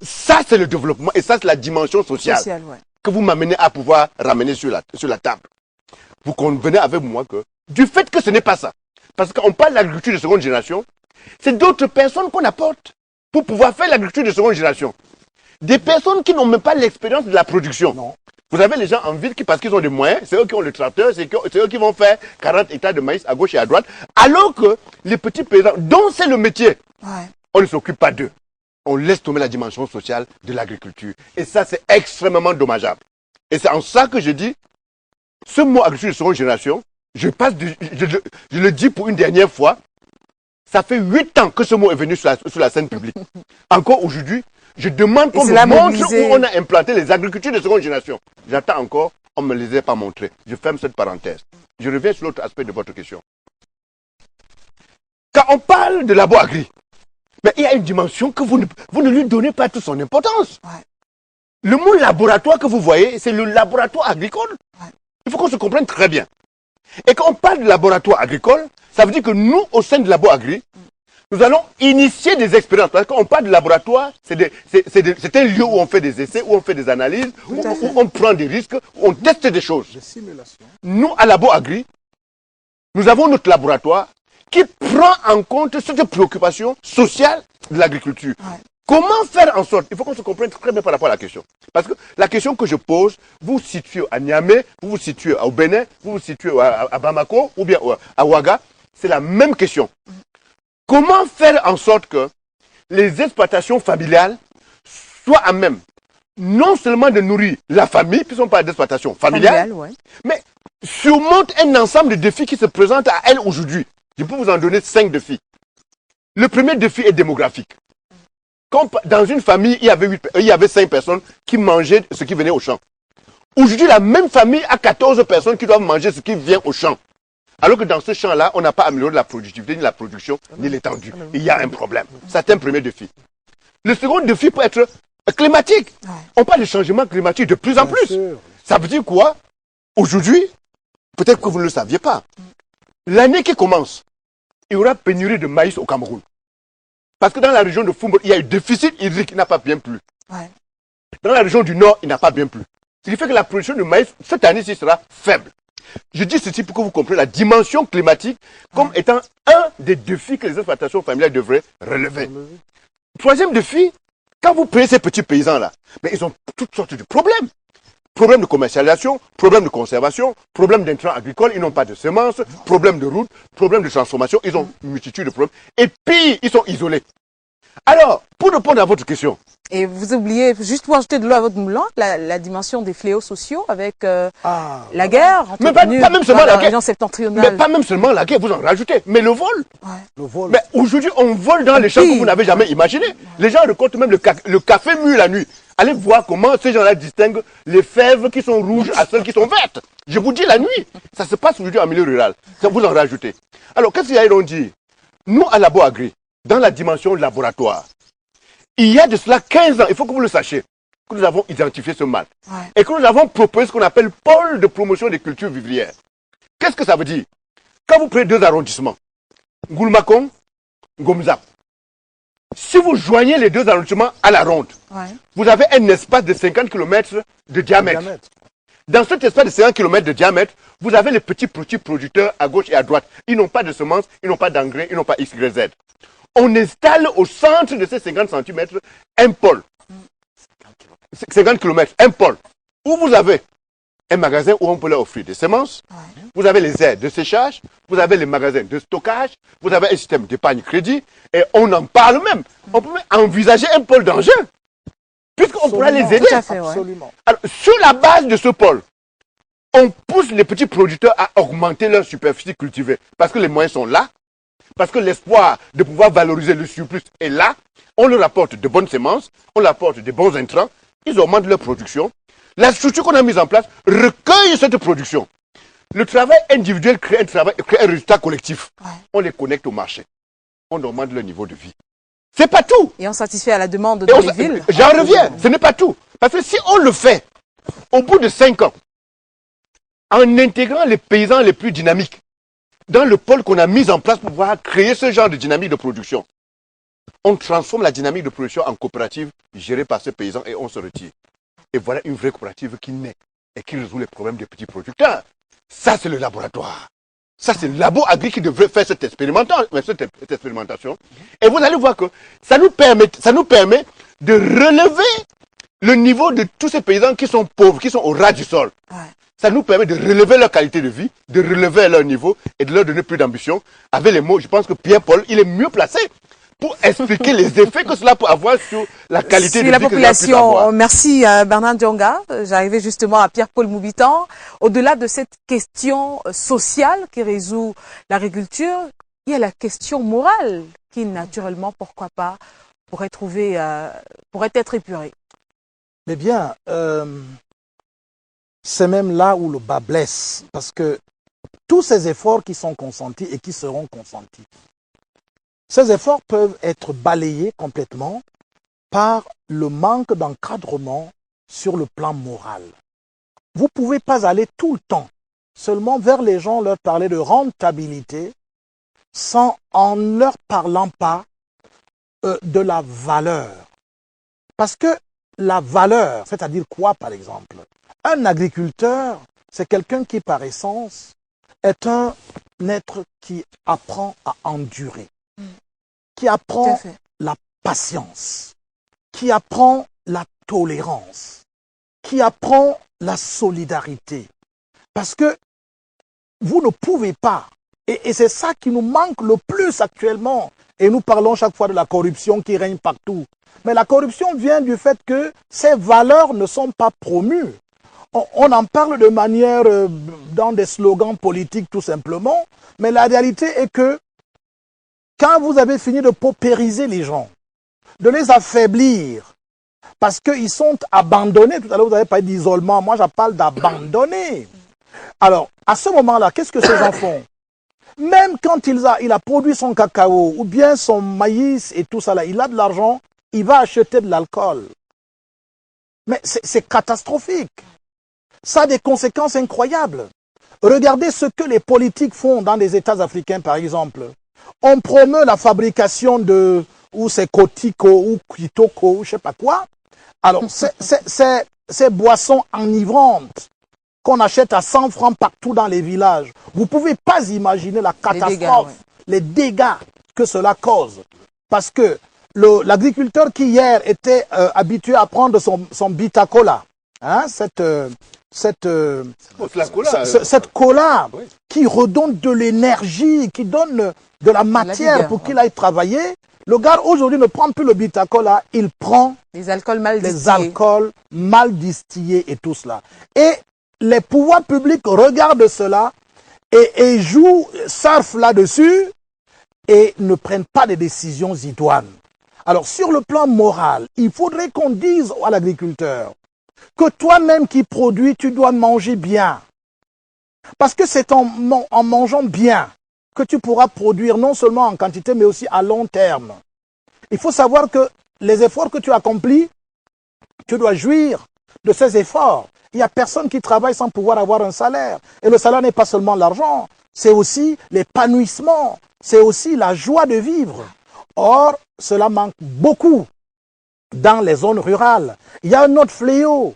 Ça, c'est le développement et ça, c'est la dimension sociale que vous m'amenez à pouvoir ramener sur la table. Vous convenez avec moi que du fait que ce n'est pas ça, parce qu'on parle d'agriculture de seconde génération, c'est d'autres personnes qu'on apporte pour pouvoir faire l'agriculture de seconde génération. Des personnes qui n'ont même pas l'expérience de la production. Non. Vous avez les gens en ville qui, parce qu'ils ont des moyens, c'est eux qui ont le tracteur, c'est eux qui vont faire 40 hectares de maïs à gauche et à droite, alors que les petits paysans, dont c'est le métier, on ne s'occupe pas d'eux. On laisse tomber la dimension sociale de l'agriculture. Et ça, c'est extrêmement dommageable. Et c'est en ça que je dis, ce mot agriculture de seconde génération, je le dis pour une dernière fois, ça fait 8 ans que ce mot est venu sur la scène publique. Encore aujourd'hui, je demande qu'on me montre où on a implanté les agricultures de seconde génération. J'attends encore, on ne me les a pas montrés. Je ferme cette parenthèse. Je reviens sur l'autre aspect de votre question. Quand on parle de labo agri, mais il y a une dimension que vous ne lui donnez pas toute son importance. Ouais. Le mot laboratoire que vous voyez, c'est le laboratoire agricole. Ouais. Il faut qu'on se comprenne très bien. Et quand on parle de laboratoire agricole, ça veut dire que nous, au sein de Labo Agri, nous allons initier des expériences. Parce que quand on parle de laboratoire, c'est un lieu où on fait des essais, où on fait des analyses, où on prend des risques, où on teste des choses. Des simulations. Nous, à Labo Agri, nous avons notre laboratoire qui prend en compte cette préoccupation sociale de l'agriculture. Ouais. Comment faire en sorte, il faut qu'on se comprenne très bien par rapport à la question. Parce que la question que je pose, vous vous situez à Niamey, vous vous situez au Bénin, vous vous situez à Bamako ou bien à Ouaga, c'est la même question. Comment faire en sorte que les exploitations familiales soient à même non seulement de nourrir la famille, puisqu'on parle d'exploitation familiale, ouais, mais surmontent un ensemble de défis qui se présentent à elles aujourd'hui. Je peux vous en donner 5 défis. Le premier défi est démographique. Quand dans une famille, il y avait 5 personnes qui mangeaient ce qui venait au champ. Aujourd'hui, la même famille a 14 personnes qui doivent manger ce qui vient au champ. Alors que dans ce champ-là, on n'a pas amélioré la productivité, ni la production, ni l'étendue. Il y a un problème. C'est un premier défi. Le second défi peut être climatique. On parle de changement climatique de plus en plus. Ça veut dire quoi? Aujourd'hui, peut-être que vous ne le saviez pas. L'année qui commence, il y aura pénurie de maïs au Cameroun. Parce que dans la région de Fumbo, il y a eu déficit hydrique qui n'a pas bien plu. Ouais. Dans la région du Nord, il n'a pas bien plu. Ce qui fait que la production de maïs, cette année-ci, sera faible. Je dis ceci pour que vous compreniez la dimension climatique comme étant un des défis que les exploitations familiales devraient relever. Troisième défi, quand vous payez ces petits paysans-là, mais ils ont toutes sortes de problèmes. Problèmes de commercialisation, problèmes de conservation, problèmes d'intrants agricoles, ils n'ont pas de semences, problèmes de route, problèmes de transformation, ils ont une multitude de problèmes. Et puis, ils sont isolés. Alors, pour répondre à votre question. Et vous oubliez, juste pour ajouter de l'eau à votre moulin, la dimension des fléaux sociaux avec la guerre. Mais pas même seulement la guerre. Septentrionale. Mais pas même seulement la guerre, vous en rajoutez. Mais le vol. Ouais. Le vol. Mais aujourd'hui, on vole dans les champs que vous n'avez jamais imaginé. Les gens récoltent même le café mûr la nuit. Allez voir comment ces gens-là distinguent les fèves qui sont rouges à celles qui sont vertes. Je vous dis la nuit. Ça se passe aujourd'hui en milieu rural. Ça vous en rajoutez. Alors, qu'est-ce qu'ils ont dit? Nous, à Labo Agri, dans la dimension laboratoire, il y a de cela 15 ans, il faut que vous le sachiez, que nous avons identifié ce mal. Ouais. Et que nous avons proposé ce qu'on appelle pôle de promotion des cultures vivrières. Qu'est-ce que ça veut dire? Quand vous prenez 2 arrondissements, Goulmakong, Gomzap, si vous joignez les 2 arrondissements à la ronde, ouais, vous avez un espace de 50 km de diamètre. Dans cet espace de 50 km de diamètre, vous avez les petits producteurs à gauche et à droite. Ils n'ont pas de semences, ils n'ont pas d'engrais, ils n'ont pas X, Y, Z. On installe au centre de ces 50 cm un pôle. 50 km, un pôle. Où vous avez un magasin où on peut leur offrir des semences. Ouais. Vous avez les aires de séchage. Vous avez les magasins de stockage. Vous avez un système d'épargne-crédit. Et on en parle même. On peut même envisager un pôle d'engin. Puisqu'on pourra les aider. Tout à fait, absolument. Ouais. Alors, sur la base de ce pôle, on pousse les petits producteurs à augmenter leur superficie cultivée. Parce que les moyens sont là. Parce que l'espoir de pouvoir valoriser le surplus est là. On leur apporte de bonnes semences, on leur apporte de bons intrants, ils augmentent leur production. La structure qu'on a mise en place recueille cette production. Le travail individuel crée un résultat collectif. Ouais. On les connecte au marché. On augmente leur niveau de vie. C'est pas tout. Et on satisfait à la demande dans les villes. J'en reviens, ce n'est pas tout. Parce que si on le fait, au bout de 5 ans, en intégrant les paysans les plus dynamiques, dans le pôle qu'on a mis en place pour pouvoir créer ce genre de dynamique de production, on transforme la dynamique de production en coopérative gérée par ces paysans et on se retire. Et voilà une vraie coopérative qui naît et qui résout les problèmes des petits producteurs. Ça, c'est le laboratoire. Ça, c'est le Labo Agri qui devrait faire cette expérimentation. Et vous allez voir que ça nous permet de relever le niveau de tous ces paysans qui sont pauvres, qui sont au ras du sol. Ouais. Ça nous permet de relever leur qualité de vie, de relever leur niveau et de leur donner plus d'ambition. Avec les mots, je pense que Pierre-Paul, il est mieux placé pour expliquer les effets que cela peut avoir sur la qualité de vie la population. Merci Bernard Dionga. J'arrivais justement à Pierre-Paul Moubitan. Au-delà de cette question sociale qui résout l'agriculture, il y a la question morale qui, naturellement, pourquoi pas, pourrait être épurée. Mais bien, c'est même là où le bas blesse. Parce que tous ces efforts qui sont consentis et qui seront consentis, ces efforts peuvent être balayés complètement par le manque d'encadrement sur le plan moral. Vous ne pouvez pas aller tout le temps seulement vers les gens, leur parler de rentabilité, sans en leur parlant pas de la valeur. Parce que la valeur, c'est-à-dire quoi par exemple? Un agriculteur, c'est quelqu'un qui par essence est un être qui apprend à endurer, qui apprend la patience, qui apprend la tolérance, qui apprend la solidarité. Parce que vous ne pouvez pas, et c'est ça qui nous manque le plus actuellement, et nous parlons chaque fois de la corruption qui règne partout. Mais la corruption vient du fait que ces valeurs ne sont pas promues. On en parle de manière dans des slogans politiques tout simplement, mais la réalité est que quand vous avez fini de paupériser les gens, de les affaiblir, parce qu'ils sont abandonnés, tout à l'heure vous avez parlé d'isolement, moi je parle d'abandonner. Alors, à ce moment-là, qu'est-ce que ces gens font? Même quand il a produit son cacao ou bien son maïs et tout ça là, il a de l'argent, il va acheter de l'alcool. Mais c'est catastrophique. Ça a des conséquences incroyables. Regardez ce que les politiques font dans les États africains, par exemple. On promeut la fabrication de, ou c'est Kotiko, ou Kitoko, ou je sais pas quoi. Alors, ces boissons enivrantes qu'on achète à 100 francs partout dans les villages. Vous ne pouvez pas imaginer la catastrophe, les dégâts que cela cause. Parce que l'agriculteur qui hier était habitué à prendre son bitacola, hein, cette cola oui, qui redonne de l'énergie, qui donne de la matière pour qu'il aille travailler, le gars aujourd'hui ne prend plus le bitacola, il prend les alcools mal distillés. Les alcools mal distillés et tout cela. Et les pouvoirs publics regardent cela et jouent, surfent là-dessus et ne prennent pas de décisions idoines. Alors, sur le plan moral, il faudrait qu'on dise à l'agriculteur que toi-même qui produis, tu dois manger bien. Parce que c'est en mangeant bien que tu pourras produire non seulement en quantité, mais aussi à long terme. Il faut savoir que les efforts que tu accomplis, tu dois jouir de ces efforts. Il n'y a personne qui travaille sans pouvoir avoir un salaire. Et le salaire n'est pas seulement l'argent, c'est aussi l'épanouissement, c'est aussi la joie de vivre. Or, cela manque beaucoup dans les zones rurales. Il y a un autre fléau.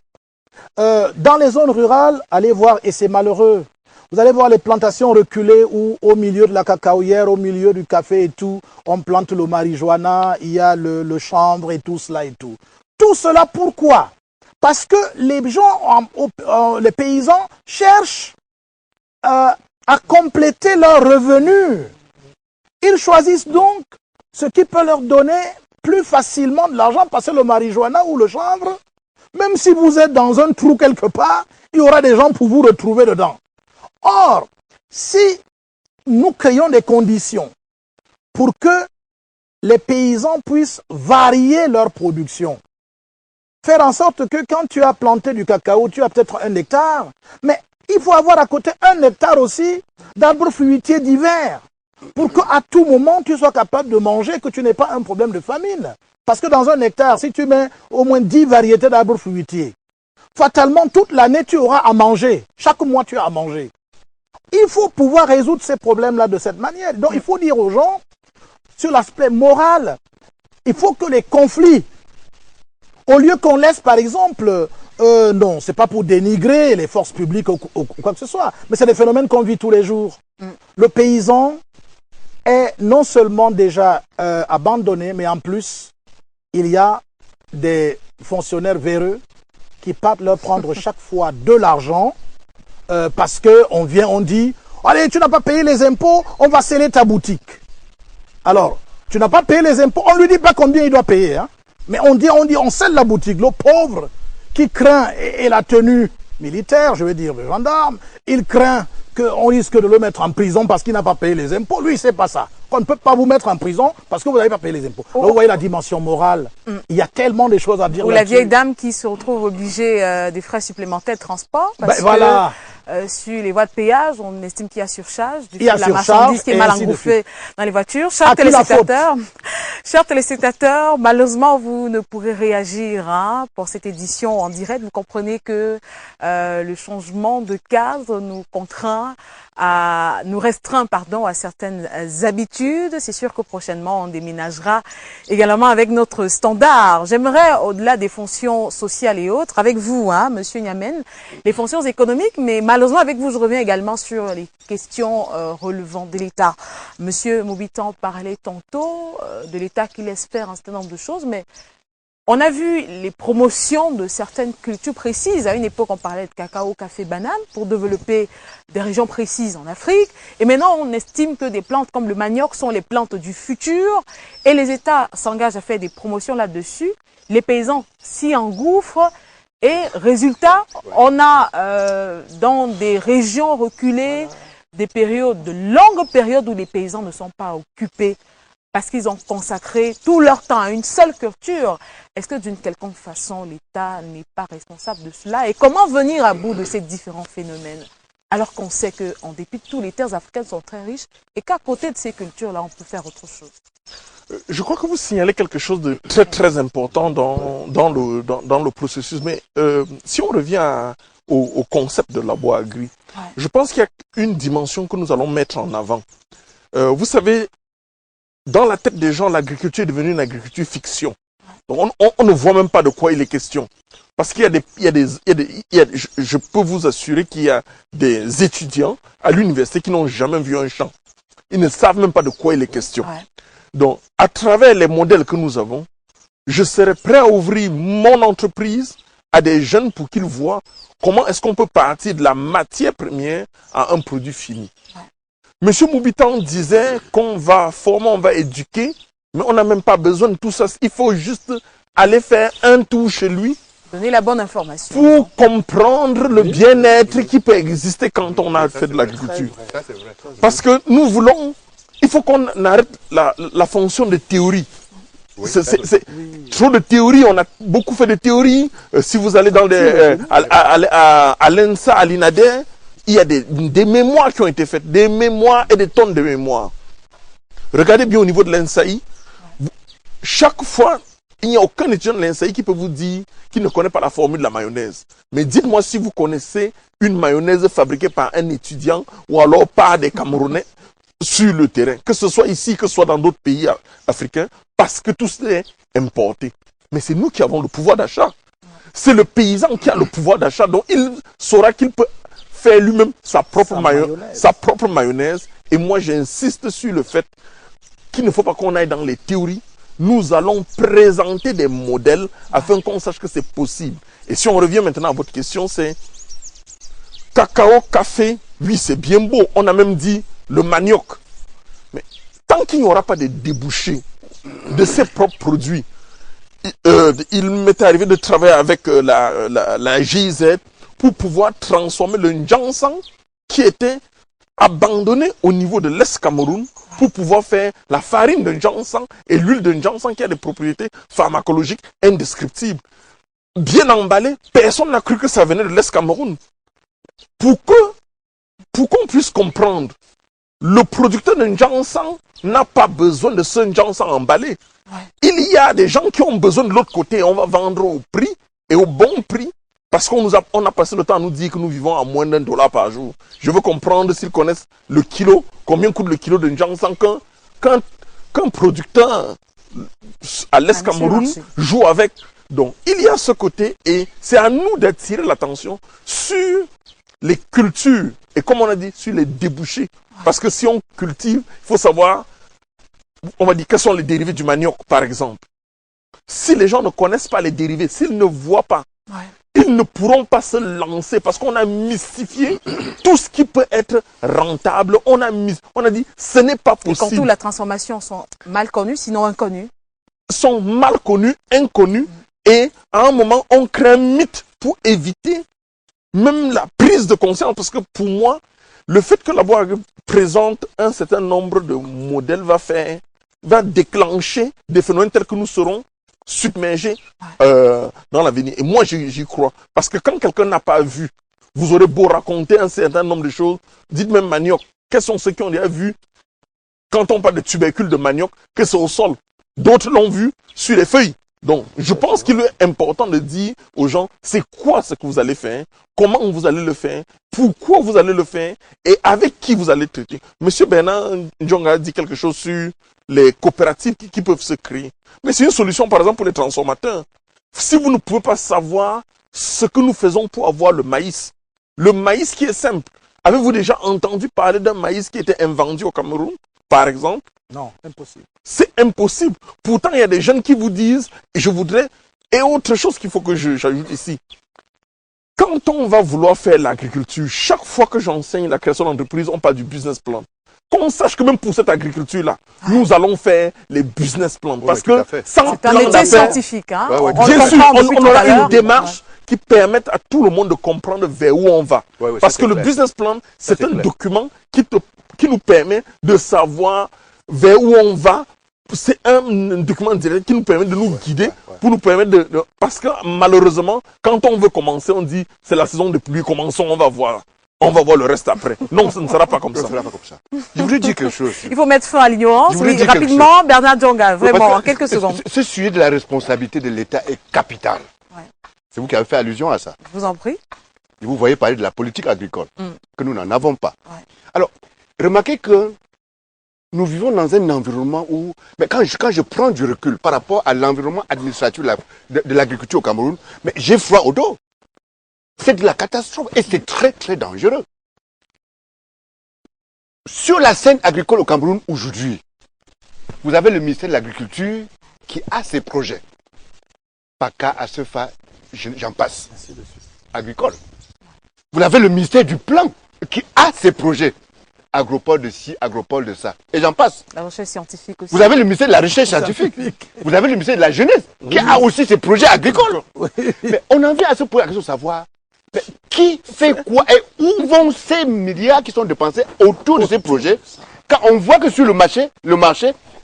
Dans les zones rurales, allez voir, et c'est malheureux, vous allez voir les plantations reculées où au milieu de la cacaoyère, au milieu du café et tout, on plante le marijuana, il y a le chanvre et tout cela et tout. Tout cela pourquoi? Parce que les gens, les paysans cherchent à compléter leurs revenus. Ils choisissent donc ce qui peut leur donner plus facilement de l'argent, parce que le marijuana ou le chanvre, même si vous êtes dans un trou quelque part, il y aura des gens pour vous retrouver dedans. Or, si nous créons des conditions pour que les paysans puissent varier leur production, faire en sorte que quand tu as planté du cacao, tu as peut-être 1 hectare, mais il faut avoir à côté 1 hectare aussi d'arbres fruitiers d'hiver, pour qu'à tout moment tu sois capable de manger, que tu n'aies pas un problème de famine. Parce que dans 1 hectare, si tu mets au moins 10 variétés d'arbres fruitiers, fatalement toute l'année tu auras à manger. Chaque mois tu as à manger. Il faut pouvoir résoudre ces problèmes-là de cette manière. Donc il faut dire aux gens, sur l'aspect moral, il faut que les conflits, au lieu qu'on laisse par exemple, non, c'est pas pour dénigrer les forces publiques ou quoi que ce soit, mais c'est des phénomènes qu'on vit tous les jours. Le paysan est non seulement déjà abandonné, mais en plus, il y a des fonctionnaires véreux qui partent leur prendre chaque fois de l'argent parce qu'on vient, on dit, allez, tu n'as pas payé les impôts, on va sceller ta boutique. Alors, tu n'as pas payé les impôts, on ne lui dit pas combien il doit payer, hein. Mais on scelle la boutique. Le pauvre qui craint, et la tenue militaire, je veux dire, le gendarme, il craint qu'on risque de le mettre en prison parce qu'il n'a pas payé les impôts. Lui, c'est pas ça. On ne peut pas vous mettre en prison parce que vous n'avez pas payé les impôts. Donc, vous voyez la dimension morale. Il y a tellement de choses à dire. Ou la vieille dame qui se retrouve obligée des frais supplémentaires de transport. Parce voilà. que sur les voies de péage, on estime qu'il y a surcharge. Il y a la surcharge marchandise qui est mal engouffrée dans les voitures. Chers téléspectateurs, malheureusement, vous ne pourrez réagir pour cette édition en direct. Vous comprenez que le changement de cadre nous contraint nous restreint à certaines habitudes. C'est sûr que prochainement on déménagera également avec notre standard. J'aimerais, au-delà des fonctions sociales et autres, avec vous, Monsieur Niamen, les fonctions économiques, mais malheureusement avec vous, je reviens également sur les questions relevant de l'État. Monsieur Mobitan parlait tantôt de l'État qui laisse faire un certain nombre de choses, mais on a vu les promotions de certaines cultures précises. À une époque, on parlait de cacao, café, banane pour développer des régions précises en Afrique. Et maintenant, on estime que des plantes comme le manioc sont les plantes du futur. Et les États s'engagent à faire des promotions là-dessus. Les paysans s'y engouffrent. Et résultat, on a dans des régions reculées de longues périodes où les paysans ne sont pas occupés parce qu'ils ont consacré tout leur temps à une seule culture. Est-ce que d'une quelconque façon, l'État n'est pas responsable de cela? Et comment venir à bout de ces différents phénomènes? Alors qu'on sait qu'en dépit de tout, les terres africaines sont très riches et qu'à côté de ces cultures-là, on peut faire autre chose. Je crois que vous signalez quelque chose de très très important dans le processus. Mais si on revient au concept de Laboagri, je pense qu'il y a une dimension que nous allons mettre en avant. Vous savez, dans la tête des gens, l'agriculture est devenue une agriculture fiction. Donc on ne voit même pas de quoi il est question. Parce qu'il y a je peux vous assurer qu'il y a des étudiants à l'université qui n'ont jamais vu un champ. Ils ne savent même pas de quoi il est question. Donc, à travers les modèles que nous avons, je serais prêt à ouvrir mon entreprise à des jeunes pour qu'ils voient comment est-ce qu'on peut partir de la matière première à un produit fini. Monsieur Moubitan disait qu'on va former, on va éduquer, mais on n'a même pas besoin de tout ça. Il faut juste aller faire un tour chez lui. Donner la bonne information. Pour comprendre le bien-être qui peut exister quand on a fait de l'agriculture. Parce que nous voulons, il faut qu'on arrête la fonction de théorie. Trop de théorie, on a beaucoup fait de théorie. Si vous allez dans à l'ENSA, à l'INADER, il y a des mémoires qui ont été faites, des mémoires et des tonnes de mémoires. Regardez bien au niveau de l'ENSAI, chaque fois, il n'y a aucun étudiant de l'ENSAI qui peut vous dire qu'il ne connaît pas la formule de la mayonnaise. Mais dites-moi si vous connaissez une mayonnaise fabriquée par un étudiant ou alors par des Camerounais sur le terrain, que ce soit ici, que ce soit dans d'autres pays africains, parce que tout cela est importé. Mais c'est nous qui avons le pouvoir d'achat. C'est le paysan qui a le pouvoir d'achat, donc il saura qu'il peut faire lui-même sa propre mayonnaise. Et moi, j'insiste sur le fait qu'il ne faut pas qu'on aille dans les théories. Nous allons présenter des modèles afin qu'on sache que c'est possible. Et si on revient maintenant à votre question, c'est cacao, café, oui, c'est bien beau. On a même dit le manioc. Mais tant qu'il n'y aura pas de débouchés de ses propres produits, il m'est arrivé de travailler avec la GIZ pour pouvoir transformer le Njansan qui était abandonné au niveau de l'Est Cameroun pour pouvoir faire la farine de Njansan et l'huile de Njansan qui a des propriétés pharmacologiques indescriptibles. Bien emballé, personne n'a cru que ça venait de l'Est Cameroun. Pour qu'on puisse comprendre, le producteur de Njansan n'a pas besoin de ce Njansan emballé. Il y a des gens qui ont besoin de l'autre côté. On va vendre au prix et au bon prix. Parce qu'on a passé le temps à nous dire que nous vivons à moins d'$1 par jour. Je veux comprendre s'ils connaissent le kilo, combien coûte le kilo de Njansan qu'un producteur à l'Est Cameroun joue avec. Donc, il y a ce côté et c'est à nous d'attirer l'attention sur les cultures et comme on a dit, sur les débouchés. Parce que si on cultive, il faut savoir, on va dire, quels sont les dérivés du manioc, par exemple. Si les gens ne connaissent pas les dérivés, s'ils ne voient pas, ils ne pourront pas se lancer parce qu'on a mystifié tout ce qui peut être rentable. On a dit, ce n'est pas possible. Et quand toutes les transformations sont mal connues, sinon inconnues. Sont mal connues, inconnues. Et à un moment, on crée un mythe pour éviter même la prise de conscience, parce que pour moi, le fait que la boîte présente un certain nombre de modèles va déclencher des phénomènes tels que nous serons submergés dans l'avenir. Et moi, j'y crois. Parce que quand quelqu'un n'a pas vu, vous aurez beau raconter un certain nombre de choses, dites même manioc. Quels sont ceux qui ont déjà vu, quand on parle de tubercules de manioc, que c'est au sol? D'autres l'ont vu sur les feuilles. Donc, je pense qu'il est important de dire aux gens, c'est quoi ce que vous allez faire, comment vous allez le faire, pourquoi vous allez le faire, et avec qui vous allez traiter. Monsieur Bernard Ndjonga a dit quelque chose sur les coopératives qui peuvent se créer. Mais c'est une solution, par exemple, pour les transformateurs. Si vous ne pouvez pas savoir ce que nous faisons pour avoir le maïs qui est simple. Avez-vous déjà entendu parler d'un maïs qui était invendu au Cameroun, par exemple? Non, impossible. C'est impossible. Pourtant, il y a des jeunes qui vous disent, et je voudrais, et autre chose qu'il faut que j'ajoute ici. Quand on va vouloir faire l'agriculture, chaque fois que j'enseigne la création d'entreprise, on parle du business plan. Qu'on sache que même pour cette agriculture-là, nous allons faire les business plans. Parce que sans c'est un métier scientifique. Hein? Bien sûr, on aura une démarche qui permette à tout le monde de comprendre vers où on va. Parce que le business plan, c'est un document qui nous permet de savoir vers où on va. C'est un document direct qui nous permet de nous guider, pour nous permettre parce que malheureusement, quand on veut commencer, on dit c'est la saison de pluie, commençons, on va voir le reste après. Non, ce ne sera pas comme ça. Je voulais dire quelque chose. Il faut mettre fin à l'ignorance. Oui, rapidement, Bernard Ndjonga, vraiment, en quelques secondes. Ce sujet de la responsabilité de l'État est capital. C'est vous qui avez fait allusion à ça. Je vous en prie. Et vous voyez parler de la politique agricole, que nous n'en avons pas. Alors, remarquez que nous vivons dans un environnement où, mais quand je prends du recul par rapport à l'environnement administratif de l'agriculture au Cameroun, mais j'ai froid au dos. C'est de la catastrophe et c'est très très dangereux. Sur la scène agricole au Cameroun aujourd'hui, vous avez le ministère de l'Agriculture qui a ses projets. PACA, ASEFA, j'en passe. Agricole. Vous avez le ministère du Plan qui a ses projets. Agropole de ci, agropole de ça. Et j'en passe. La recherche scientifique aussi. Vous avez le ministère de la Recherche scientifique. Vous avez le ministère de la Jeunesse qui a aussi ses projets agricoles. Mais on en vient à ce point de savoir qui fait quoi et où vont ces milliards qui sont dépensés autour de ces projets quand on voit que sur le marché,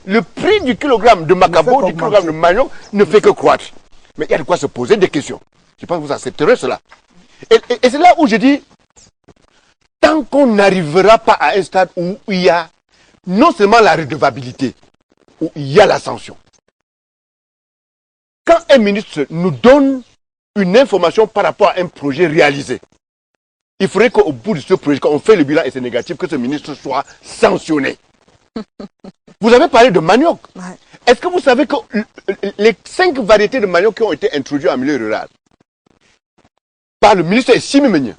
le prix du kilogramme de macabo, du kilogramme de manioc ne fait que croître. Mais il y a de quoi se poser des questions. Je pense que vous accepterez cela. Et c'est là où je dis, tant qu'on n'arrivera pas à un stade où il y a non seulement la redevabilité, où il y a la sanction. Quand un ministre nous donne une information par rapport à un projet réalisé, il faudrait qu'au bout de ce projet, quand on fait le bilan et c'est négatif, que ce ministre soit sanctionné. Vous avez parlé de manioc. Est-ce que vous savez que les 5 variétés de manioc qui ont été introduites en milieu rural par le ministre Essimi Meunier,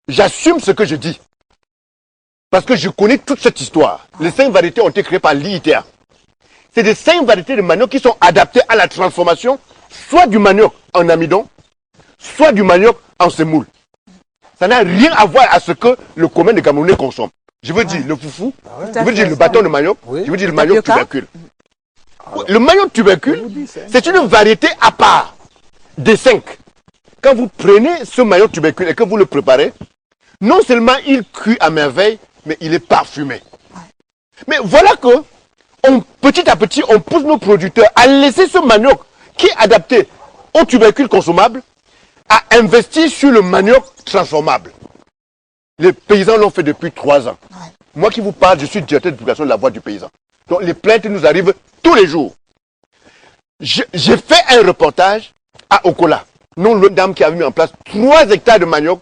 j'assume ce que je dis. Parce que je connais toute cette histoire. Les 5 variétés ont été créées par l'IITA. C'est des 5 variétés de manioc qui sont adaptées à la transformation, soit du manioc en amidon, soit du manioc en semoule. Ça n'a rien à voir à ce que le commun des Camerounais consomme. Je veux dire le foufou, je veux dire le bâton de manioc, je veux dire le manioc tubercule. Le manioc tubercule, c'est une variété à part des 5. Quand vous prenez ce manioc tubercule et que vous le préparez, non seulement il cuit à merveille, mais il est parfumé. Mais voilà que, petit à petit, on pousse nos producteurs à laisser ce manioc qui est adapté au tubercule consommable, à investir sur le manioc transformable. Les paysans l'ont fait depuis 3 ans. Moi qui vous parle, je suis directeur de publication de La Voix du Paysan. Donc les plaintes nous arrivent tous les jours. J'ai fait un reportage à Okola. Non, une dame qui avait mis en place 3 hectares de manioc,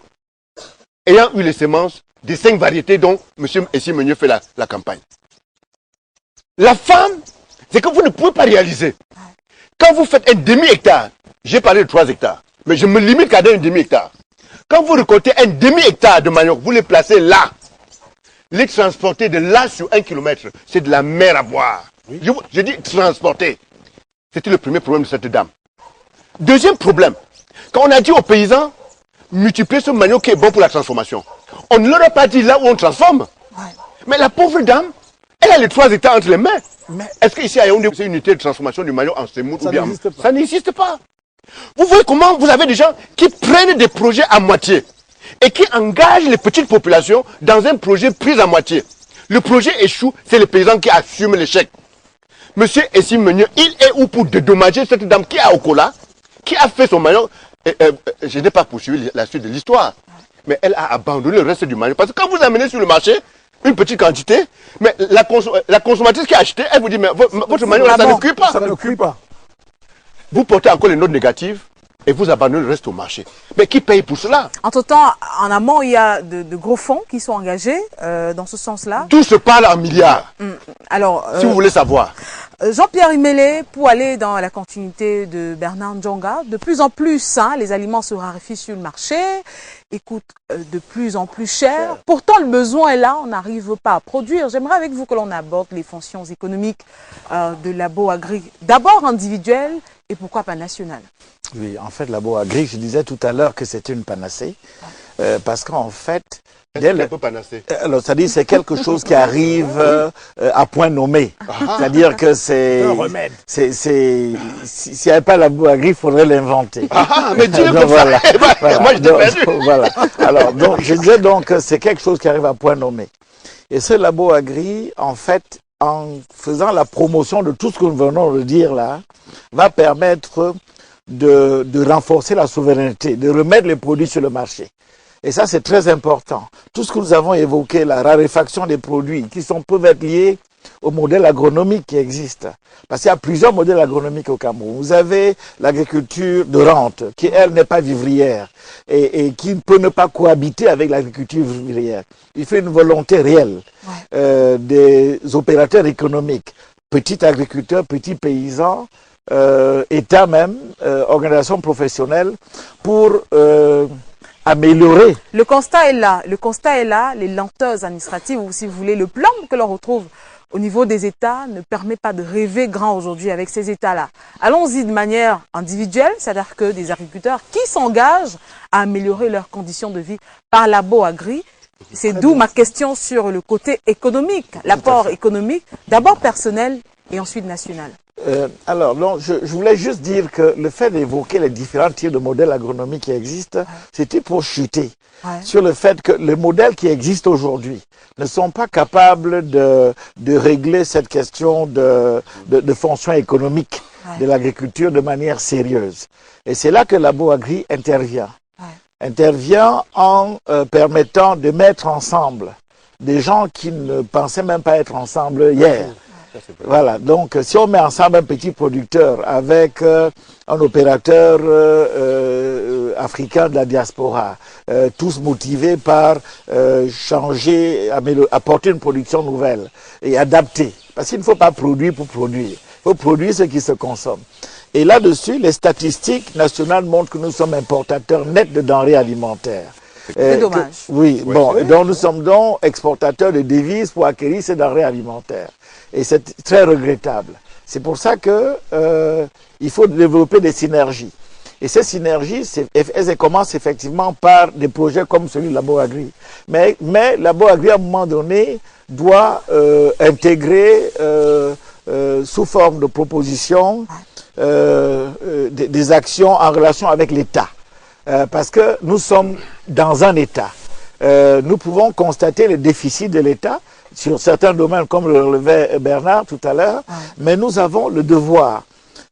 ayant eu les semences des 5 variétés dont M. Essimi Meunier fait la campagne. La femme, c'est que vous ne pouvez pas réaliser. Quand vous faites un demi-hectare, j'ai parlé de 3 hectares, mais je me limite à un demi-hectare. Quand vous récoltez un demi-hectare de manioc, vous les placez là. Les transporter de là sur 1 kilomètre, c'est de la mer à boire. Je dis transporter. C'était le premier problème de cette dame. Deuxième problème, quand on a dit aux paysans, multiplier ce manioc qui est bon pour la transformation, on ne leur a pas dit là où on transforme. Mais la pauvre dame, elle a les 3 hectares entre les mains. Est-ce qu'ici à Yaoundé, c'est une unité de transformation du manioc en semoule ou bien ça n'existe pas. Vous voyez comment vous avez des gens qui prennent des projets à moitié. et qui engage les petites populations dans un projet pris à moitié. Le projet échoue, c'est les paysans qui assument l'échec. Monsieur Essim Meunier, il est où pour dédommager cette dame qui est à Okola, qui a fait son maillot. Je n'ai pas poursuivi la suite de l'histoire, mais elle a abandonné le reste du maillot. Parce que quand vous amenez sur le marché une petite quantité, mais la consommatrice qui a acheté, elle vous dit, mais votre maillot, ça ne cuit pas. Ça ne cuit pas. Vous portez encore les notes négatives et vous abandonnez le reste au marché. Mais qui paye pour cela? Entre-temps, en amont, il y a de gros fonds qui sont engagés dans ce sens-là. Tout se parle en milliards, Alors, si vous voulez savoir. Jean-Pierre Imélé, pour aller dans la continuité de Bernard Ndjonga, de plus en plus, les aliments se raréfient sur le marché et coûtent de plus en plus cher. Pourtant, le besoin est là, on n'arrive pas à produire. J'aimerais avec vous que l'on aborde les fonctions économiques de Labo Agri, d'abord individuelles et pourquoi pas nationales. Oui, en fait, Labo Agri, je disais tout à l'heure que c'est une panacée, parce qu'en fait, alors, c'est-à-dire c'est quelque chose qui arrive à point nommé. C'est-à-dire que c'est un remède. S'il n'y avait pas Labo Agri, il faudrait l'inventer. Mais dis-le comme voilà. ça. Voilà. Moi, je t'ai perdu. Voilà. Alors, donc, je disais donc que c'est quelque chose qui arrive à point nommé. Et ce Labo Agri, en fait, en faisant la promotion de tout ce que nous venons de dire là, va permettre de renforcer la souveraineté, de remettre les produits sur le marché. Et ça, c'est très important. Tout ce que nous avons évoqué, la raréfaction des produits, qui peuvent être liés au modèle agronomique qui existe. Parce qu'il y a plusieurs modèles agronomiques au Cameroun. Vous avez l'agriculture de rente, qui, elle, n'est pas vivrière, et qui peut ne pas cohabiter avec l'agriculture vivrière. Il faut une volonté réelle des opérateurs économiques, petits agriculteurs, petits paysans, État même, organisations professionnelles, pour améliorer. Le constat est là. Le constat est là. Les lenteurs administratives, ou si vous voulez, le plan que l'on retrouve au niveau des États ne permet pas de rêver grand aujourd'hui avec ces États-là. Allons-y de manière individuelle, c'est-à-dire que des agriculteurs qui s'engagent à améliorer leurs conditions de vie par Labo Agri. C'est d'où ma question sur le côté économique, l'apport économique, d'abord personnel et ensuite national. Alors, non, je voulais juste dire que le fait d'évoquer les différents types de modèles agronomiques qui existent, c'était pour chuter sur le fait que les modèles qui existent aujourd'hui ne sont pas capables de régler cette question de fonction économique de l'agriculture de manière sérieuse. Et c'est là que Labo Agri intervient. Intervient en permettant de mettre ensemble des gens qui ne pensaient même pas être ensemble hier. Voilà, donc si on met ensemble un petit producteur avec un opérateur africain de la diaspora, tous motivés par changer, apporter une production nouvelle et adapter. Parce qu'il ne faut pas produire pour produire, il faut produire ce qui se consomme. Et là-dessus, les statistiques nationales montrent que nous sommes importateurs nets de denrées alimentaires. C'est dommage. Oui, bon, donc nous sommes donc exportateurs de devises pour acquérir ces denrées alimentaires. Et c'est très regrettable. C'est pour ça que il faut développer des synergies. Et ces synergies, elles commencent effectivement par des projets comme celui de Labo Agri. Mais Labo Agri, à un moment donné, doit intégrer sous forme de propositions des actions en relation avec l'État. Parce que nous sommes dans un État. Nous pouvons constater les déficits de l'État sur certains domaines, comme le relevait Bernard tout à l'heure, mais nous avons le devoir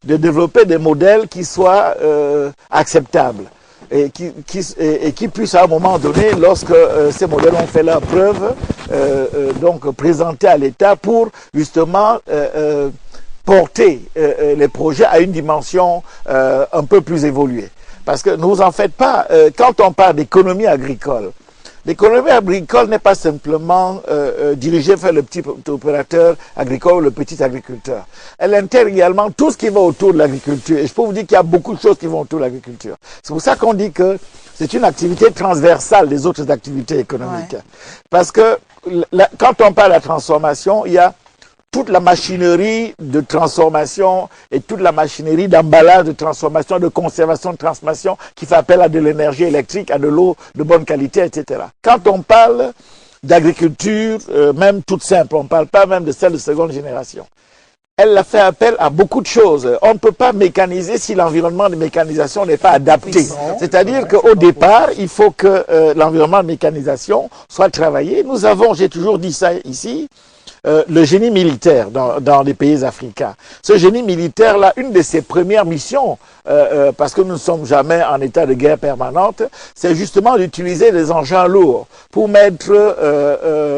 de développer des modèles qui soient acceptables et qui puissent à un moment donné, lorsque ces modèles ont fait leur preuve, donc présenter à l'État pour justement porter les projets à une dimension un peu plus évoluée. Parce que ne vous en faites pas, quand on parle d'économie agricole, l'économie agricole n'est pas simplement dirigée vers le petit opérateur agricole ou le petit agriculteur. Elle intègre également tout ce qui va autour de l'agriculture. Et je peux vous dire qu'il y a beaucoup de choses qui vont autour de l'agriculture. C'est pour ça qu'on dit que c'est une activité transversale des autres activités économiques. Parce que quand on parle de la transformation, il y a toute la machinerie de transformation et toute la machinerie d'emballage, de transformation, de conservation, de transformation qui fait appel à de l'énergie électrique, à de l'eau de bonne qualité, etc. Quand on parle d'agriculture, même toute simple, on ne parle pas même de celle de seconde génération. elle a fait appel à beaucoup de choses. On ne peut pas mécaniser si l'environnement de mécanisation n'est pas adapté. C'est-à-dire qu'au départ, il faut que l'environnement de mécanisation soit travaillé. Nous avons, j'ai toujours dit ça ici, le génie militaire dans les pays africains. Ce génie militaire-là, une de ses premières missions, parce que nous ne sommes jamais en état de guerre permanente, c'est justement d'utiliser des engins lourds pour mettre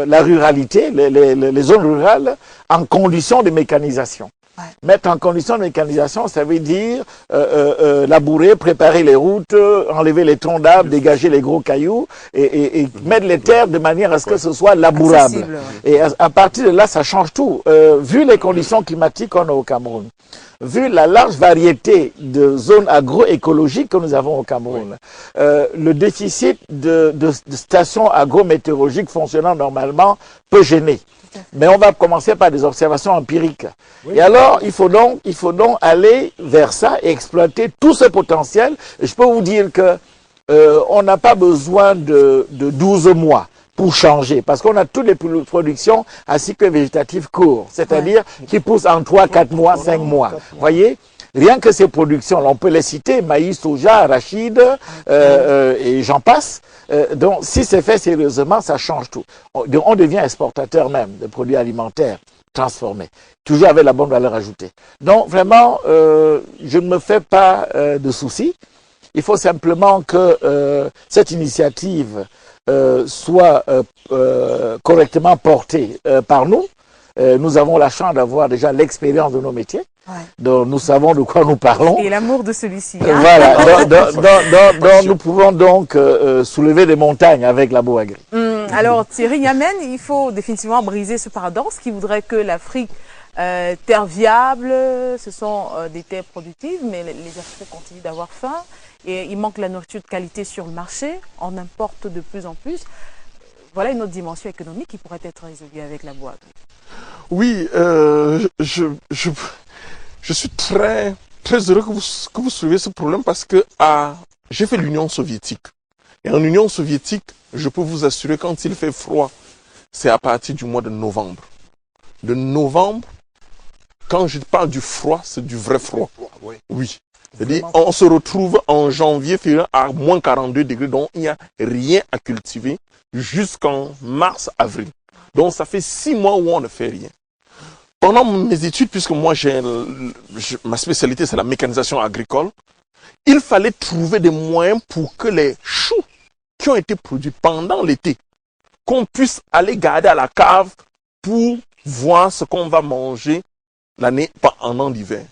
la ruralité, les zones rurales, en condition de mécanisation. Ouais. Mettre en condition de mécanisation, ça veut dire labourer, préparer les routes, enlever les troncs d'arbres, dégager les gros cailloux et mettre les terres de manière à ce que ce soit labourable. Accessible, Et à partir de là, ça change tout. Vu les conditions climatiques qu'on a au Cameroun, vu la large variété de zones agroécologiques que nous avons au Cameroun, le déficit de stations agrométéorologiques fonctionnant normalement peut gêner. Mais on va commencer par des observations empiriques. Et alors, il faut donc aller vers ça et exploiter tout ce potentiel. Et je peux vous dire que on n'a pas besoin de 12 mois pour changer, parce qu'on a toutes les productions à cycle végétatif court, c'est-à-dire qui poussent en 3, 4 mois, 5 mois. Voyez? Rien que ces productions, on peut les citer, maïs, soja, arachide, et j'en passe. Donc, si c'est fait sérieusement, ça change tout. On devient exportateur même de produits alimentaires transformés, toujours avec la bonne valeur ajoutée. Donc, vraiment, je ne me fais pas de soucis. Il faut simplement que cette initiative soit correctement portée par nous. Nous avons la chance d'avoir déjà l'expérience de nos métiers. Ouais. Donc, nous savons de quoi nous parlons. Et l'amour de celui-ci. Hein? Voilà. Donc, nous pouvons donc soulever des montagnes avec la Boagri. Alors, Thierry Yamen, il faut définitivement briser ce paradoxe qui voudrait que l'Afrique, terre viable, ce sont des terres productives, mais les Africains continuent d'avoir faim et il manque la nourriture de qualité sur le marché. On importe de plus en plus. Voilà une autre dimension économique qui pourrait être résolue avec la Boagri. Oui, je suis très heureux que vous soulevez ce problème parce que j'ai fait l'Union soviétique. Et en Union soviétique, je peux vous assurer, quand il fait froid, c'est à partir du mois de novembre. De novembre, quand je parle du froid, c'est du vrai froid. Oui. C'est-à-dire, on se retrouve en janvier, février à moins 42 degrés, donc il n'y a rien à cultiver jusqu'en mars, avril. Donc ça fait 6 mois où on ne fait rien. Pendant mes études, puisque moi ma spécialité c'est la mécanisation agricole, il fallait trouver des moyens pour que les choux qui ont été produits pendant l'été, qu'on puisse aller garder à la cave pour voir ce qu'on va manger l'année pendant l'hiver.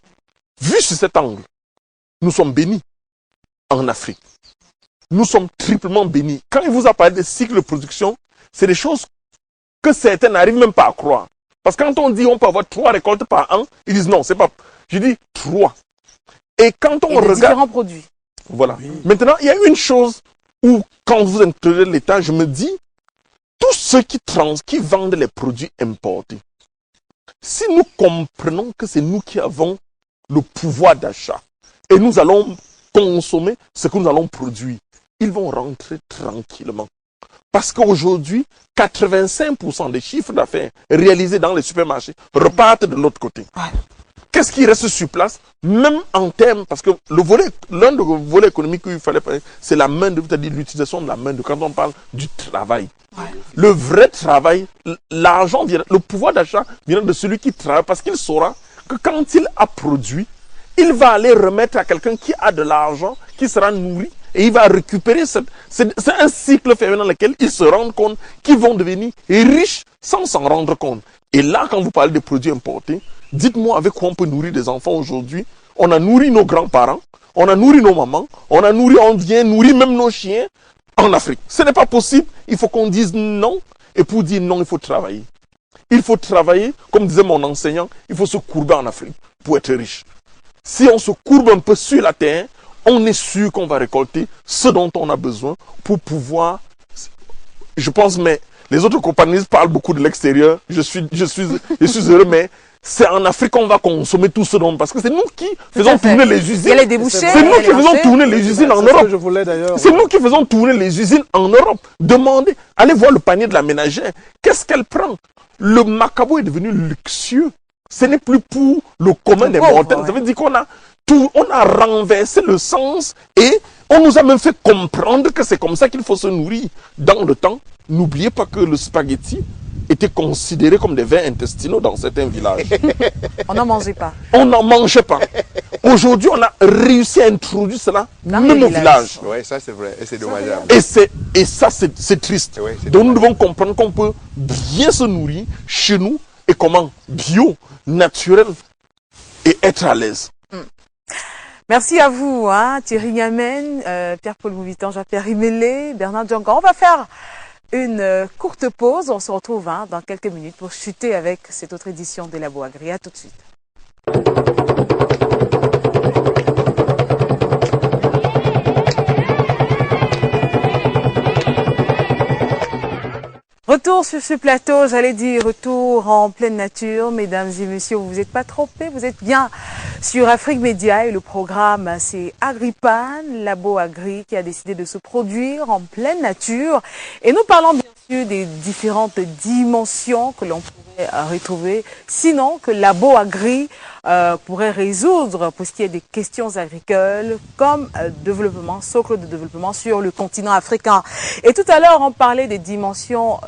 Vu sur cet angle, nous sommes bénis en Afrique. Nous sommes triplement bénis. Quand il vous a parlé des cycles de production, c'est des choses que certains n'arrivent même pas à croire. Parce que quand on dit on peut avoir 3 récoltes par an, ils disent non, c'est pas. Je dis 3. Et quand on regarde. Différents produits. Voilà. Oui. Maintenant, il y a une chose où, quand vous introduisez l'État, je me dis, tous ceux qui vendent les produits importés, si nous comprenons que c'est nous qui avons le pouvoir d'achat et nous allons consommer ce que nous allons produire, ils vont rentrer tranquillement. Parce qu'aujourd'hui, 85% des chiffres d'affaires réalisés dans les supermarchés repartent de l'autre côté. Ouais. Qu'est-ce qui reste sur place? Même en termes, parce que l'un des volets économiques qu'il fallait parler, c'est la main-d'œuvre, c'est-à-dire l'utilisation de la main-d'œuvre. Quand on parle du travail, le vrai travail, l'argent vient, le pouvoir d'achat vient de celui qui travaille, parce qu'il saura que quand il a produit, il va aller remettre à quelqu'un qui a de l'argent, qui sera nourri, et il va récupérer. C'est un cycle fermé dans lequel ils se rendent compte qu'ils vont devenir riches sans s'en rendre compte. Et là, quand vous parlez de produits importés, dites-moi avec quoi on peut nourrir des enfants aujourd'hui. On a nourri nos grands-parents, on a nourri nos mamans, on vient nourrir même nos chiens en Afrique. Ce n'est pas possible. Il faut qu'on dise non. Et pour dire non, il faut travailler. Il faut travailler, comme disait mon enseignant, il faut se courber en Afrique pour être riche. Si on se courbe un peu sur la terre, on est sûr qu'on va récolter ce dont on a besoin pour pouvoir. Je pense, mais les autres compagnies parlent beaucoup de l'extérieur. Je suis heureux, mais c'est en Afrique qu'on va consommer tout ce dont. Parce que c'est nous qui faisons tourner les usines. Il y a les débouchés. C'est nous qui faisons tourner les usines en Europe. C'est nous qui faisons tourner les usines en Europe. Demandez, allez voir le panier de la ménagère. Qu'est-ce qu'elle prend? Le macabo est devenu luxueux. Ce n'est plus pour le commun des pauvre, mortels. ouais. Ça veut dire qu'on a on a renversé le sens et on nous a même fait comprendre que c'est comme ça qu'il faut se nourrir. Dans le temps, n'oubliez pas que le spaghetti était considéré comme des vers intestinaux dans certains villages. On n'en mangeait pas. On n'en mangeait pas. Aujourd'hui, on a réussi à introduire cela Dans même les au village. Oui, ça c'est vrai. Et c'est dommageable. Et ça, c'est triste. Oui, c'est Donc nous devons comprendre qu'on peut bien se nourrir chez nous et comment bio, naturel et être à l'aise. Merci à vous, hein, Thierry Niamen, Pierre-Paul Moubitan, Jean-Pierre Imélé, Bernard Django. On va faire une courte pause. On se retrouve dans quelques minutes pour chuter avec cette autre édition de Labo Agri. À tout de suite. Retour sur ce plateau, j'allais dire retour en pleine nature, mesdames et messieurs, vous n'êtes pas trompés, vous êtes bien sur Afrique Média et le programme c'est Agripan, Labo Agri qui a décidé de se produire en pleine nature et nous parlons bien sûr des différentes dimensions que l'on pourrait retrouver, sinon que Labo Agri pourrait résoudre pour ce qui est des questions agricoles comme développement, socle de développement sur le continent africain. Et tout à l'heure, on parlait des dimensions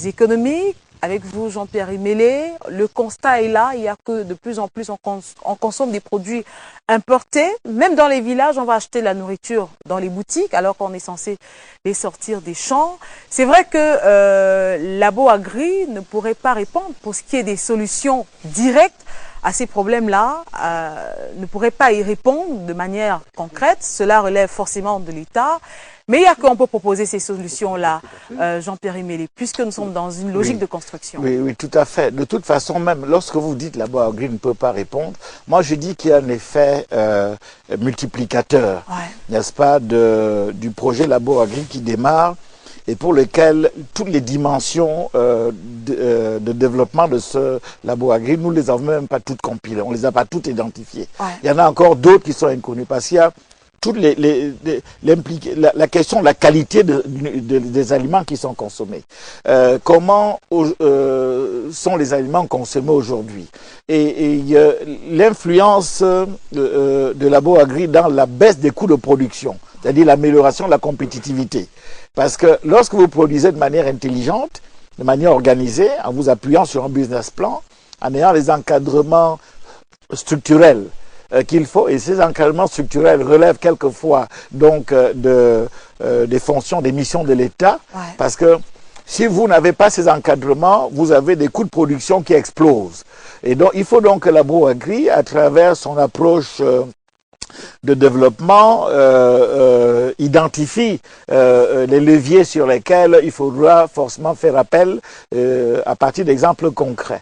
économiques. Avec vous, Jean-Pierre Imélé, le constat est là, il y a que de plus en plus on consomme des produits importés. Même dans les villages, on va acheter la nourriture dans les boutiques alors qu'on est censé les sortir des champs. C'est vrai que Labo Agri ne pourrait pas répondre pour ce qui est des solutions directes à ces problèmes-là, ne pourrait pas y répondre de manière concrète. Cela relève forcément de l'État. Mais il y a qu'on peut proposer ces solutions-là, Jean-Pierre Imélé, puisque nous sommes dans une logique de construction. Oui, tout à fait. De toute façon, même lorsque vous dites Labo Agri ne peut pas répondre, moi je dis qu'il y a un effet multiplicateur, n'est-ce pas, du projet Labo Agri qui démarre et pour lequel toutes les dimensions de développement de ce Labo Agri, nous ne les avons même pas toutes compilées, on ne les a pas toutes identifiées. Il y en a encore d'autres qui sont inconnues parce qu'il y a toutes la question de la qualité des aliments qui sont consommés. Comment sont les aliments consommés aujourd'hui? Et l'influence de Labo Agri dans la baisse des coûts de production, c'est-à-dire l'amélioration de la compétitivité. Parce que lorsque vous produisez de manière intelligente, de manière organisée, en vous appuyant sur un business plan, en ayant les encadrements structurels qu'il faut, et ces encadrements structurels relèvent quelquefois donc des fonctions, des missions de l'État, parce que si vous n'avez pas ces encadrements, vous avez des coûts de production qui explosent. Et donc il faut donc que Labo Agri, à travers son approche de développement, identifie les leviers sur lesquels il faudra forcément faire appel à partir d'exemples concrets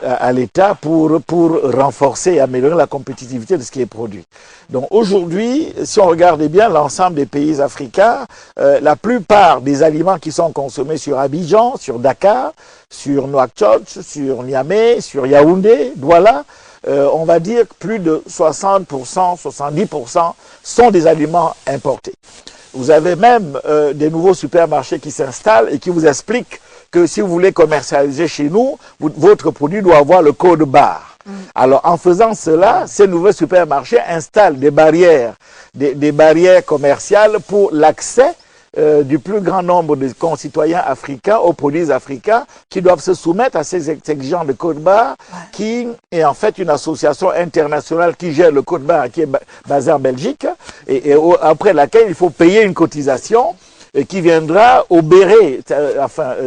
à l'État pour renforcer et améliorer la compétitivité de ce qui est produit. Donc aujourd'hui, si on regarde bien l'ensemble des pays africains, la plupart des aliments qui sont consommés sur Abidjan, sur Dakar, sur Nouakchott, sur Niamey, sur Yaoundé, Douala, on va dire que plus de 60%, 70% sont des aliments importés. Vous avez même des nouveaux supermarchés qui s'installent et qui vous expliquent que si vous voulez commercialiser chez nous, votre produit doit avoir le code barre. Alors en faisant cela, ces nouveaux supermarchés installent des barrières commerciales pour l'accès du plus grand nombre de concitoyens africains aux produits africains qui doivent se soumettre à ces exigences de code barre qui est en fait une association internationale qui gère le code barre qui est basée en Belgique et après laquelle il faut payer une cotisation qui viendra obérer,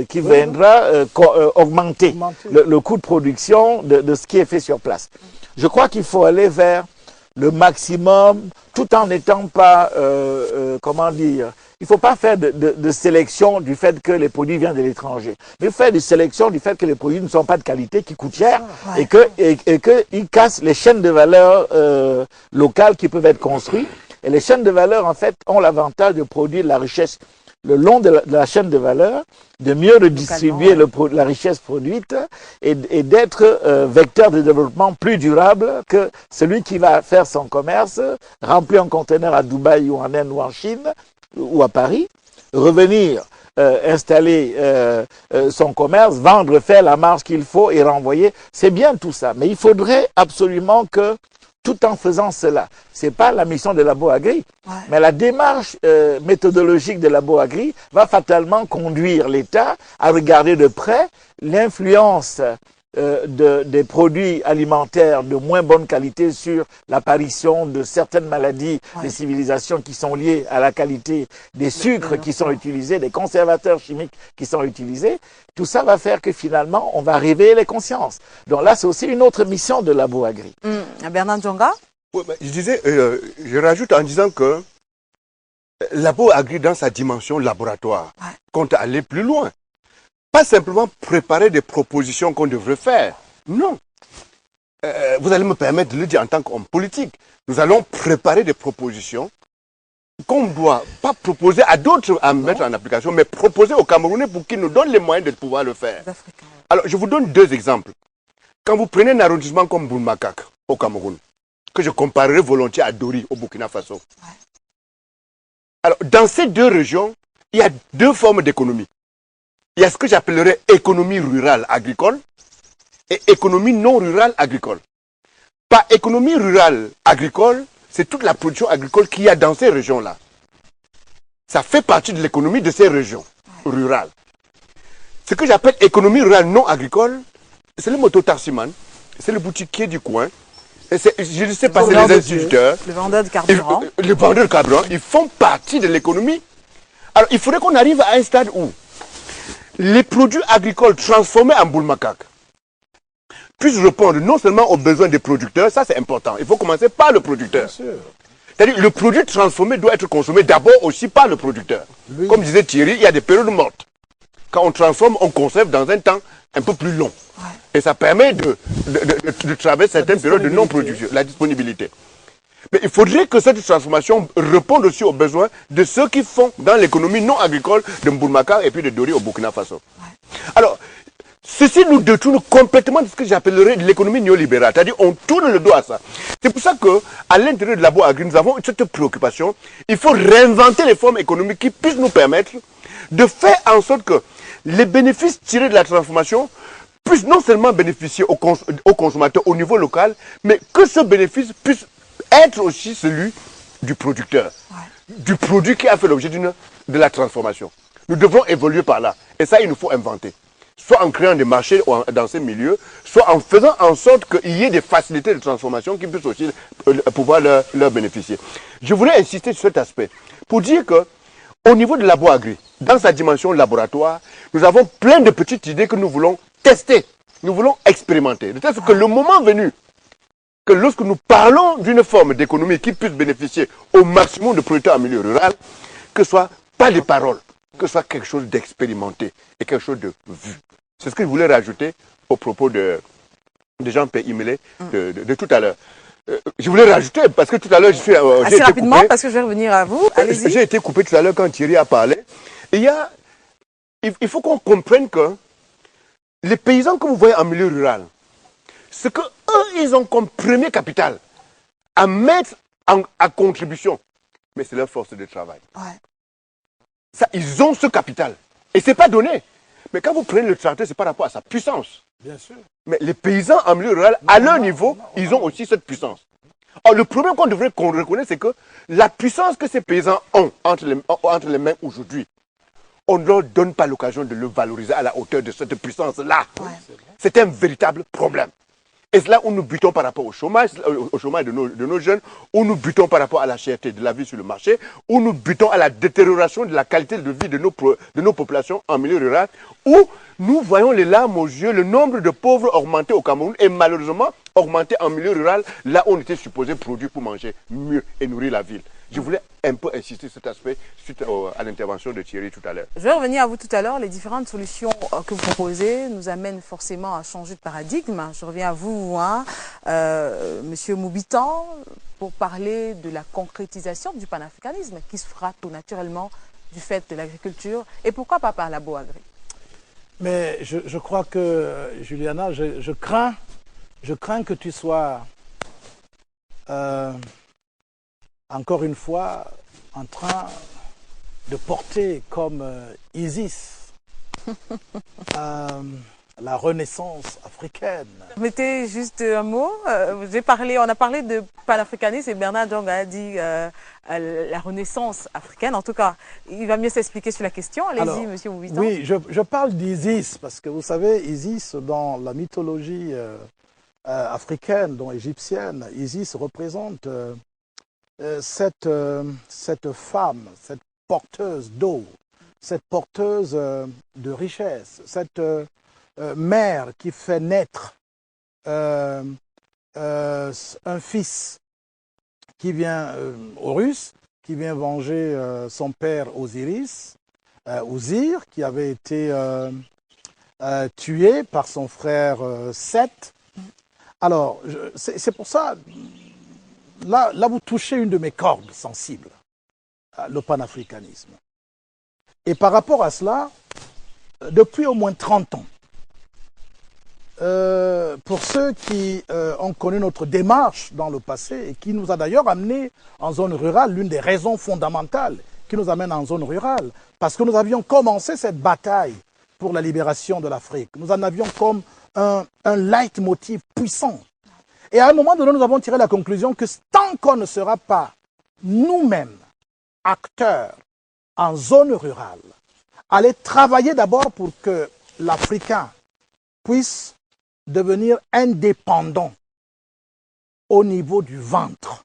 qui viendra augmenter le coût de production de ce qui est fait sur place. Je crois qu'il faut aller vers le maximum tout en n'étant pas, comment dire, il ne faut pas faire de sélection du fait que les produits viennent de l'étranger, mais faire de sélection du fait que les produits ne sont pas de qualité, qui coûtent cher et qu'ils cassent les chaînes de valeur locales qui peuvent être construites. Et les chaînes de valeur, en fait, ont l'avantage de produire de la richesse le long de la chaîne de valeur, de mieux redistribuer la richesse produite et d'être vecteur de développement plus durable que celui qui va faire son commerce, remplir un conteneur à Dubaï ou en Inde ou en Chine ou à Paris, revenir installer son commerce, vendre, faire la marge qu'il faut et renvoyer. C'est bien tout ça. Mais il faudrait absolument que, tout en faisant cela, c'est pas la mission de Labo-Agri, mais la démarche méthodologique de Labo-Agri va fatalement conduire l'État à regarder de près l'influence des produits alimentaires de moins bonne qualité sur l'apparition de certaines maladies des civilisations qui sont liées à la qualité des sucres qui sont utilisés, des conservateurs chimiques qui sont utilisés. Tout ça va faire que finalement, on va réveiller les consciences. Donc là, c'est aussi une autre mission de Labo-Agri. Bernard Djonga? Je disais, je rajoute en disant que Labo-Agri, dans sa dimension laboratoire, compte aller plus loin. Pas simplement préparer des propositions qu'on devrait faire. Non. Vous allez me permettre de le dire en tant qu'homme politique. Nous allons préparer des propositions qu'on ne doit pas proposer à d'autres à mettre en application, mais proposer aux Camerounais pour qu'ils nous donnent les moyens de pouvoir le faire. Alors, je vous donne deux exemples. Quand vous prenez un arrondissement comme Boulmakak, au Cameroun, que je comparerai volontiers à Dori, au Burkina Faso. Alors, dans ces deux régions, il y a deux formes d'économie. Il y a ce que j'appellerais économie rurale agricole et économie non rurale agricole. Par économie rurale agricole, c'est toute la production agricole qu'il y a dans ces régions-là. Ça fait partie de l'économie de ces régions rurales. Ce que j'appelle économie rurale non agricole, c'est le mototaximan, c'est le boutiquier du coin, je ne sais pas, c'est les instituteurs, le vendeur de carburant. Les vendeurs de carburant, ils font partie de l'économie. Alors, il faudrait qu'on arrive à un stade où les produits agricoles transformés en boulmakak puissent répondre non seulement aux besoins des producteurs, ça c'est important, il faut commencer par le producteur. C'est-à-dire le produit transformé doit être consommé d'abord aussi par le producteur. Comme disait Thierry, il y a des périodes mortes. Quand on transforme, on conserve dans un temps un peu plus long. Et ça permet de traverser certaines périodes de non-production, la disponibilité. Mais il faudrait que cette transformation réponde aussi aux besoins de ceux qui font dans l'économie non agricole de Mboulmakar et puis de Dori au Burkina Faso. Alors, ceci nous détourne complètement de ce que j'appellerais l'économie néolibérale. C'est-à-dire, on tourne le dos à ça. C'est pour ça qu'à l'intérieur de Labo-Agri, nous avons cette préoccupation. Il faut réinventer les formes économiques qui puissent nous permettre de faire en sorte que les bénéfices tirés de la transformation puissent non seulement bénéficier aux consommateurs au niveau local, mais que ce bénéfice puisse être aussi celui du producteur, du produit qui a fait l'objet de la transformation. Nous devons évoluer par là. Et ça, il nous faut inventer. Soit en créant des marchés dans ces milieux, soit en faisant en sorte qu'il y ait des facilités de transformation qui puissent aussi pouvoir leur bénéficier. Je voulais insister sur cet aspect pour dire que au niveau de Labo-Agri, dans sa dimension laboratoire, nous avons plein de petites idées que nous voulons tester, nous voulons expérimenter. De telle sorte que le moment venu, que lorsque nous parlons d'une forme d'économie qui puisse bénéficier au maximum de producteurs en milieu rural, que ce soit pas des paroles, que ce soit quelque chose d'expérimenté et quelque chose de vu. C'est ce que je voulais rajouter au propos de Jean-Pierre Imélé de tout à l'heure. Je voulais rajouter, parce que tout à l'heure, j'ai assez rapidement, coupé, parce que je vais revenir à vous. Allez-y. J'ai été coupé tout à l'heure quand Thierry a parlé. Il faut qu'on comprenne que les paysans que vous voyez en milieu rural, ce que eux, ils ont comme premier capital à mettre à contribution, mais c'est leur force de travail. Ça, ils ont ce capital. Et ce n'est pas donné. Mais quand vous prenez le tracteur, c'est par rapport à sa puissance. Bien sûr. Mais les paysans en milieu rural, à leur niveau, ils ont aussi cette puissance. Or, le problème qu'on devrait reconnaître, c'est que la puissance que ces paysans ont entre les mains aujourd'hui, on ne leur donne pas l'occasion de le valoriser à la hauteur de cette puissance-là. C'est un véritable problème. Et c'est là où nous butons par rapport au chômage de nos jeunes, où nous butons par rapport à la cherté de la vie sur le marché, où nous butons à la détérioration de la qualité de vie de nos populations en milieu rural, où nous voyons les larmes aux yeux, le nombre de pauvres augmenter au Cameroun et malheureusement augmenter en milieu rural, là où on était supposé produire pour manger mieux et nourrir la ville. Je voulais un peu insister sur cet aspect suite à l'intervention de Thierry tout à l'heure. Je vais revenir à vous tout à l'heure. Les différentes solutions que vous proposez nous amènent forcément à changer de paradigme. Je reviens à vous, Monsieur Moubitan, pour parler de la concrétisation du panafricanisme qui se fera tout naturellement du fait de l'agriculture. Et pourquoi pas par Labo-Agri? Mais je crois que, Juliana, je crains que tu sois... encore une fois, en train de porter comme Isis la renaissance africaine. Mettez juste un mot. On a parlé de panafricanisme et Bernard Djong a dit la renaissance africaine. En tout cas, il va mieux s'expliquer sur la question. Allez-y, monsieur Boubitan. Oui, je parle d'Isis parce que vous savez, Isis, dans la mythologie africaine, dont égyptienne, Isis représente cette femme, cette porteuse d'eau, cette porteuse de richesse, cette mère qui fait naître un fils qui vient Horus, qui vient venger son père Osiris, Osir, qui avait été tué par son frère Seth. Alors, c'est pour ça, là vous touchez une de mes cordes sensibles, le panafricanisme. Et par rapport à cela, depuis au moins 30 ans, pour ceux qui ont connu notre démarche dans le passé et qui nous a d'ailleurs amené en zone rurale, l'une des raisons fondamentales qui nous amène en zone rurale, parce que nous avions commencé cette bataille pour la libération de l'Afrique. Nous en avions comme un leitmotiv puissant. Et à un moment donné, nous avons tiré la conclusion que tant qu'on ne sera pas nous-mêmes acteurs en zone rurale, aller travailler d'abord pour que l'Africain puisse devenir indépendant au niveau du ventre.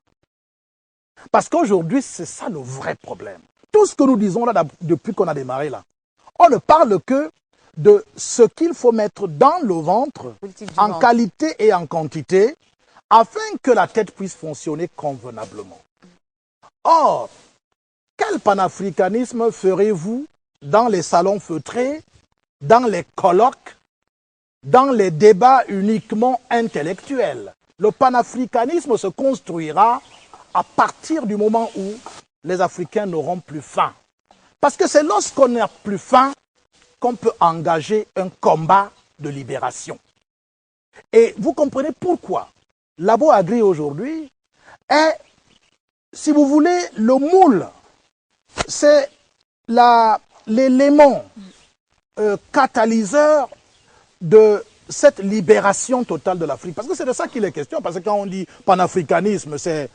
Parce qu'aujourd'hui, c'est ça le vrai problème. Tout ce que nous disons là depuis qu'on a démarré là, on ne parle que de ce qu'il faut mettre dans le ventre en qualité et en quantité afin que la tête puisse fonctionner convenablement. Or, quel panafricanisme ferez-vous dans les salons feutrés, dans les colloques, dans les débats uniquement intellectuels? Le panafricanisme se construira à partir du moment où les Africains n'auront plus faim. Parce que c'est lorsqu'on n'a plus faim qu'on peut engager un combat de libération. Et vous comprenez pourquoi Labo Agri aujourd'hui est, si vous voulez, le moule. C'est l'élément catalyseur de cette libération totale de l'Afrique. Parce que c'est de ça qu'il est question. Parce que quand on dit panafricanisme, c'est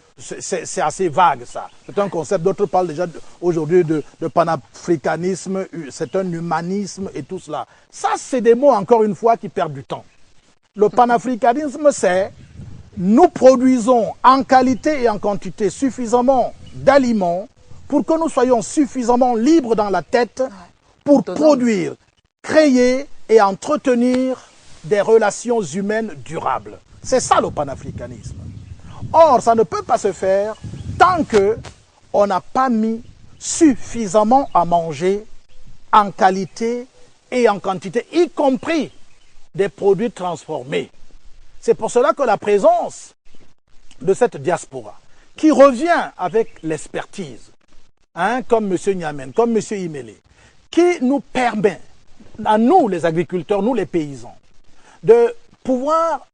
assez vague, ça. C'est un concept. D'autres parlent déjà aujourd'hui de panafricanisme, c'est un humanisme et tout cela. Ça, c'est des mots, encore une fois, qui perdent du temps. Le panafricanisme, c'est nous produisons en qualité et en quantité suffisamment d'aliments pour que nous soyons suffisamment libres dans la tête pour produire, créer et entretenir des relations humaines durables. C'est ça le panafricanisme. Or, ça ne peut pas se faire tant qu'on n'a pas mis suffisamment à manger en qualité et en quantité, y compris des produits transformés. C'est pour cela que la présence de cette diaspora, qui revient avec l'expertise, comme M. Niamen, comme M. Imele, qui nous permet, à nous les agriculteurs, nous les paysans, de pouvoir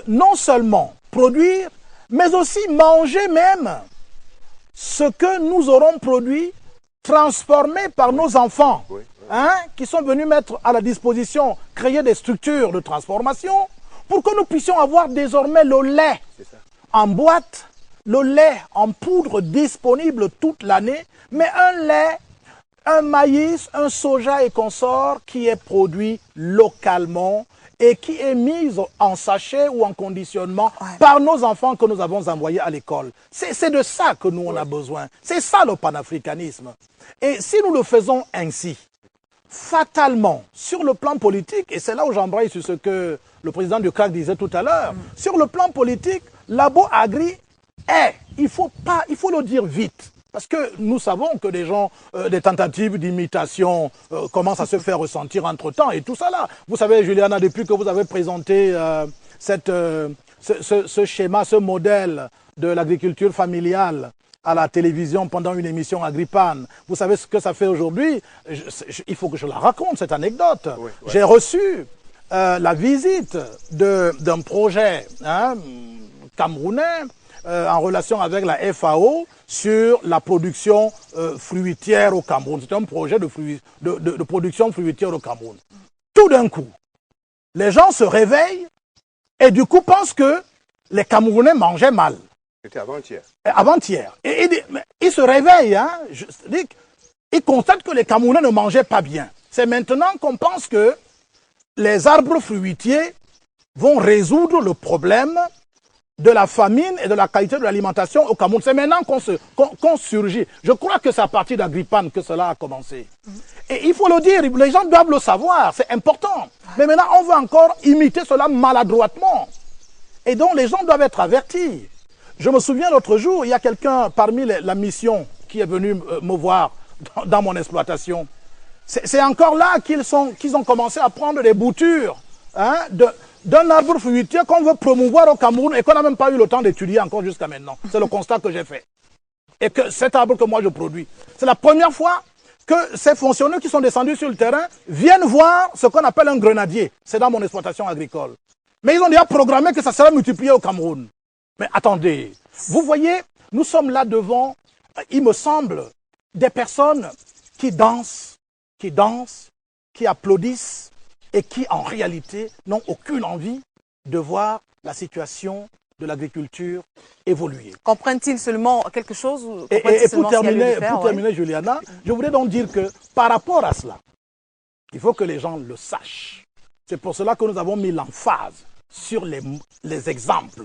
non seulement produire, mais aussi manger même ce que nous aurons produit, transformé par nos enfants, qui sont venus mettre à la disposition, créer des structures de transformation, pour que nous puissions avoir désormais le lait en boîte, le lait en poudre disponible toute l'année, mais un lait, un maïs, un soja et consorts qui est produit localement et qui est mis en sachet ou en conditionnement par nos enfants que nous avons envoyés à l'école. C'est de ça que nous on a besoin. C'est ça le panafricanisme. Et si nous le faisons ainsi, fatalement, sur le plan politique, et c'est là où j'embraye sur ce que le président du CRAC disait tout à l'heure, sur le plan politique, Labo Agri est, il faut le dire vite, parce que nous savons que des tentatives d'imitation commencent à se faire ressentir entre-temps et tout ça là. Vous savez, Juliana, depuis que vous avez présenté ce schéma, ce modèle de l'agriculture familiale à la télévision pendant une émission Agripan, vous savez ce que ça fait aujourd'hui? Il faut que je la raconte, cette anecdote. Oui, ouais. J'ai reçu la visite d'un projet camerounais en relation avec la FAO sur la production fruitière au Cameroun. C'est un projet de production fruitière au Cameroun. Tout d'un coup, les gens se réveillent et du coup pensent que les Camerounais mangeaient mal. C'était avant-hier. Avant-hier. Et ils se réveillent, hein. Ils constatent que les Camerounais ne mangeaient pas bien. C'est maintenant qu'on pense que les arbres fruitiers vont résoudre le problème de la famine et de la qualité de l'alimentation au Cameroun. C'est maintenant qu'on surgit. Je crois que c'est à partir d'Agrippane que cela a commencé. Et il faut le dire, les gens doivent le savoir, c'est important. Mais maintenant, on veut encore imiter cela maladroitement. Et donc, les gens doivent être avertis. Je me souviens l'autre jour, il y a quelqu'un parmi la mission qui est venu me voir dans mon exploitation. C'est encore là qu'ils ont commencé à prendre des boutures, hein, d'un arbre fruitier qu'on veut promouvoir au Cameroun et qu'on n'a même pas eu le temps d'étudier encore jusqu'à maintenant. C'est le constat que j'ai fait. Et que cet arbre que moi je produis, c'est la première fois que ces fonctionnaires qui sont descendus sur le terrain viennent voir ce qu'on appelle un grenadier. C'est dans mon exploitation agricole. Mais ils ont déjà programmé que ça sera multiplié au Cameroun. Mais attendez, vous voyez, nous sommes là devant, il me semble, des personnes qui dansent, qui applaudissent et qui, en réalité, n'ont aucune envie de voir la situation de l'agriculture évoluer. Comprennent-ils seulement quelque chose Et pour terminer, Juliana, je voudrais donc dire que par rapport à cela, il faut que les gens le sachent. C'est pour cela que nous avons mis l'emphase sur les exemples.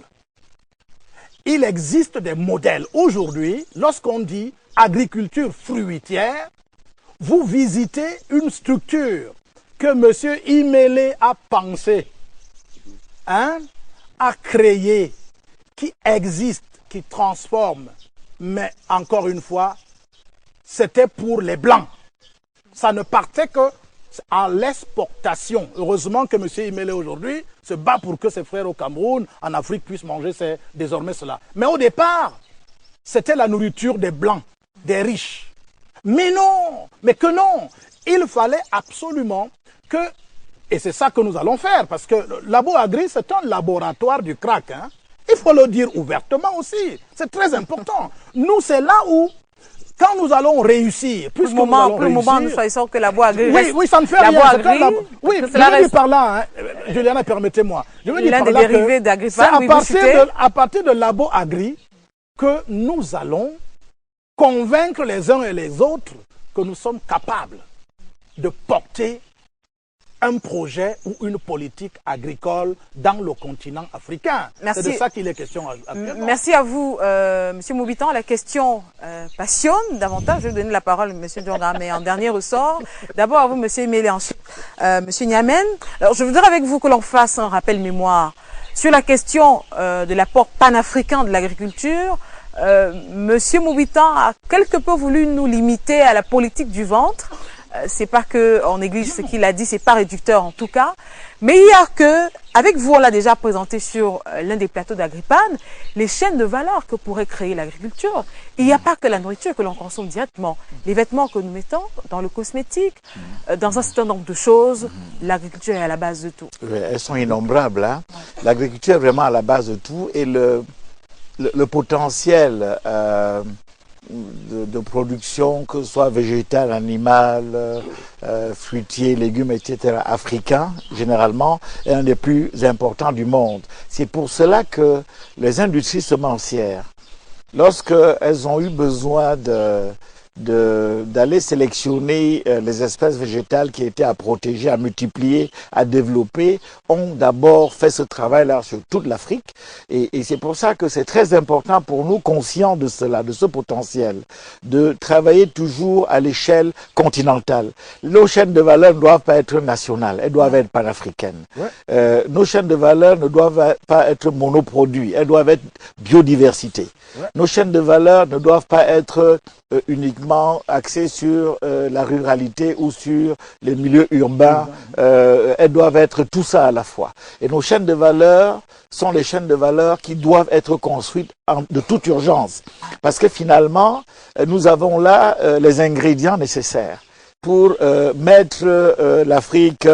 Il existe des modèles. Aujourd'hui, lorsqu'on dit agriculture fruitière, vous visitez une structure que M. Imele a pensée, hein, a créée, qui existe, qui transforme. Mais encore une fois, c'était pour les Blancs. Ça ne partait que en l'exportation. Heureusement que M. Imele aujourd'hui se bat pour que ses frères au Cameroun, en Afrique, puissent manger désormais cela. Mais au départ, c'était la nourriture des Blancs, des riches. Mais non, mais que non. Il fallait absolument que, et c'est ça que nous allons faire, parce que le Labo Agri, c'est un laboratoire du crack. Hein. Il faut le dire ouvertement aussi. C'est très important. Nous, c'est là où, quand nous allons réussir, pour le moment, nous choisissons que Labo Agri reste. Oui, ça ne fait rien. Oui, je veux dire par là, hein, Juliana, permettez-moi. Je veux dire par là que c'est à partir de Labo Agri que nous allons convaincre les uns et les autres que nous sommes capables de porter un projet ou une politique agricole dans le continent africain. C'est de ça qu'il est question actuellement. Merci à vous, M. Moubitan. La question passionne davantage. Je vais donner la parole à M. Djonga, mais en dernier ressort. D'abord à vous, M. Imele, ensuite M. Niamen. Alors, je voudrais avec vous que l'on fasse un rappel mémoire sur la question de l'apport panafricain de l'agriculture. Monsieur Moubitan a quelque peu voulu nous limiter à la politique du ventre. C'est pas que on néglige ce qu'il a dit, c'est pas réducteur en tout cas. Mais il y a que, avec vous, on l'a déjà présenté sur l'un des plateaux d'Agrippane, les chaînes de valeur que pourrait créer l'agriculture. Il n'y a pas que la nourriture que l'on consomme directement. Les vêtements que nous mettons dans le cosmétique, dans un certain nombre de choses, l'agriculture est à la base de tout. Oui, elles sont innombrables. Hein. L'agriculture est vraiment à la base de tout et le potentiel de production, que ce soit végétal, animal, fruitier, légumes, etc., africain, généralement, est un des plus importants du monde. C'est pour cela que les industries semencières, lorsqu'elles ont eu besoin d'aller sélectionner les espèces végétales qui étaient à protéger, à multiplier, à développer, ont d'abord fait ce travail-là sur toute l'Afrique. Et c'est pour ça que c'est très important pour nous, conscients de cela, de ce potentiel, de travailler toujours à l'échelle continentale. Nos chaînes de valeur ne doivent pas être nationales, elles doivent être panafricaines. Ouais. Nos chaînes de valeur ne doivent pas être monoproduits, elles doivent être biodiversité. Ouais. Nos chaînes de valeur ne doivent pas être uniquement axées sur la ruralité ou sur les milieux urbains. Elles doivent être tout ça à la fois. Et nos chaînes de valeur sont les chaînes de valeur qui doivent être construites de toute urgence. Parce que finalement, nous avons là les ingrédients nécessaires pour mettre l'Afrique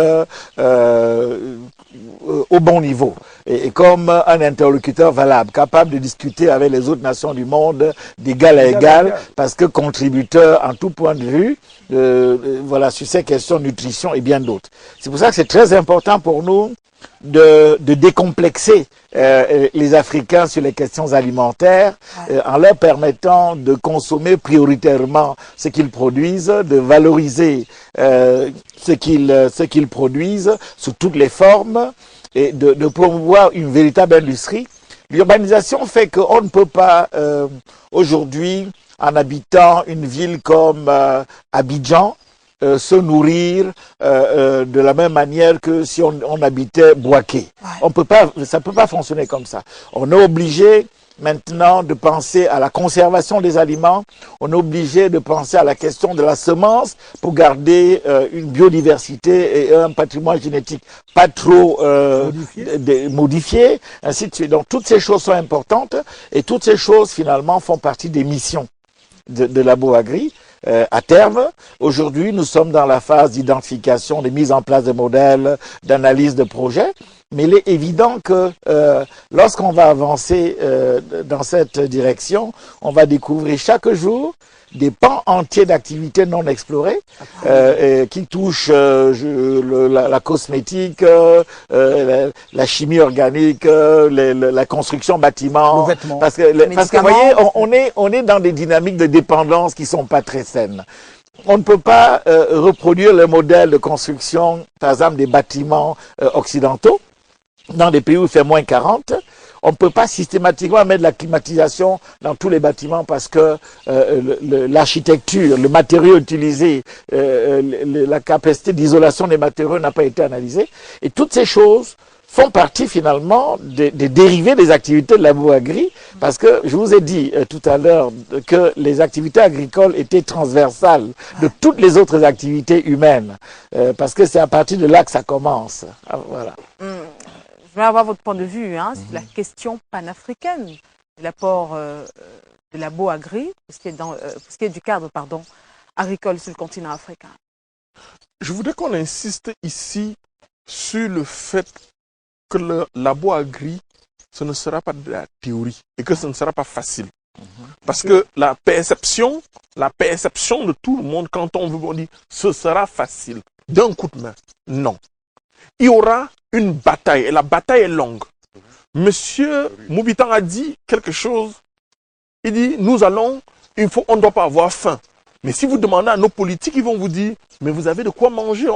au bon niveau et comme un interlocuteur valable, capable de discuter avec les autres nations du monde d'égal à égal, parce que contributeur en tout point de vue, voilà, sur ces questions de nutrition et bien d'autres. C'est pour ça que c'est très important pour nous de décomplexer les Africains sur les questions alimentaires en leur permettant de consommer prioritairement ce qu'ils produisent, de valoriser ce qu'ils produisent sous toutes les formes et de promouvoir une véritable industrie. L'urbanisation fait qu'on ne peut pas aujourd'hui, en habitant une ville comme Abidjan, se nourrir de la même manière que si on habitait Bouaké. On peut pas, ça peut pas fonctionner comme ça. On est obligé maintenant de penser à la conservation des aliments. On est obligé de penser à la question de la semence pour garder une biodiversité et un patrimoine génétique pas trop modifié, ainsi de suite. Donc toutes ces choses sont importantes et toutes ces choses finalement font partie des missions de Labo-Agri. À terme, aujourd'hui, nous sommes dans la phase d'identification, de mise en place de modèles, d'analyse de projets. Mais il est évident que lorsqu'on va avancer dans cette direction, on va découvrir chaque jour des pans entiers d'activités non explorées qui touchent la cosmétique, la chimie organique, la construction bâtiment. Parce que vous voyez, on est dans des dynamiques de dépendance qui sont pas très saines. On ne peut pas reproduire le modèle de construction, par exemple, des bâtiments occidentaux dans des pays où il fait moins 40. On ne peut pas systématiquement mettre de la climatisation dans tous les bâtiments parce que l'architecture, le matériau utilisé, la capacité d'isolation des matériaux n'a pas été analysée. Et toutes ces choses font partie finalement des dérivés des activités de Labo-Agri, parce que je vous ai dit tout à l'heure que les activités agricoles étaient transversales de toutes les autres activités humaines, parce que c'est à partir de là que ça commence. Voilà. Je vais avoir votre point de vue sur la question panafricaine, l'apport de Labo-Agri, pour ce qui est du cadre agricole sur le continent africain. Je voudrais qu'on insiste ici sur le fait que le Labo-Agri, ce ne sera pas de la théorie et que ce ne sera pas facile. Parce que la perception de tout le monde, quand on dit ce sera facile, d'un coup de main, non. Il y aura une bataille et la bataille est longue. Monsieur Moubitan a dit quelque chose. Il dit, on ne doit pas avoir faim. Mais si vous demandez à nos politiques, ils vont vous dire, mais vous avez de quoi manger.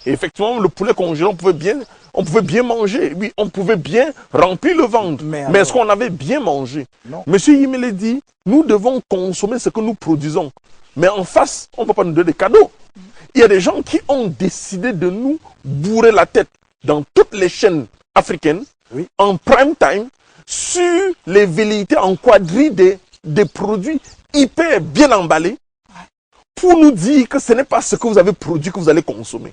Et effectivement, le poulet congelé, on pouvait bien manger. Oui, on pouvait bien remplir le ventre. Mais est-ce qu'on avait bien mangé? Non. Monsieur Yimele dit, nous devons consommer ce que nous produisons. Mais en face, on ne peut pas nous donner des cadeaux. Il y a des gens qui ont décidé de nous bourrer la tête dans toutes les chaînes africaines, en prime time, sur les velléités en quadrille des produits hyper bien emballés, pour nous dire que ce n'est pas ce que vous avez produit que vous allez consommer.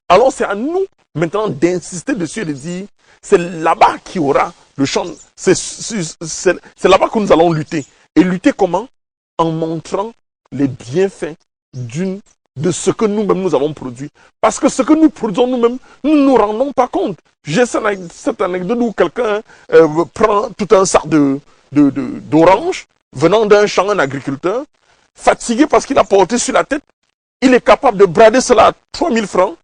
Alors c'est à nous maintenant d'insister dessus et de dire, c'est là-bas qu'il y aura le champ, c'est là-bas que nous allons lutter. Et lutter comment? En montrant les bienfaits de ce que nous-mêmes nous avons produit. Parce que ce que nous produisons nous-mêmes, nous ne nous rendons pas compte. J'ai cette anecdote où quelqu'un prend tout un sac d'oranges venant d'un champ, un agriculteur, fatigué parce qu'il a porté sur la tête, il est capable de brader cela à 3000 francs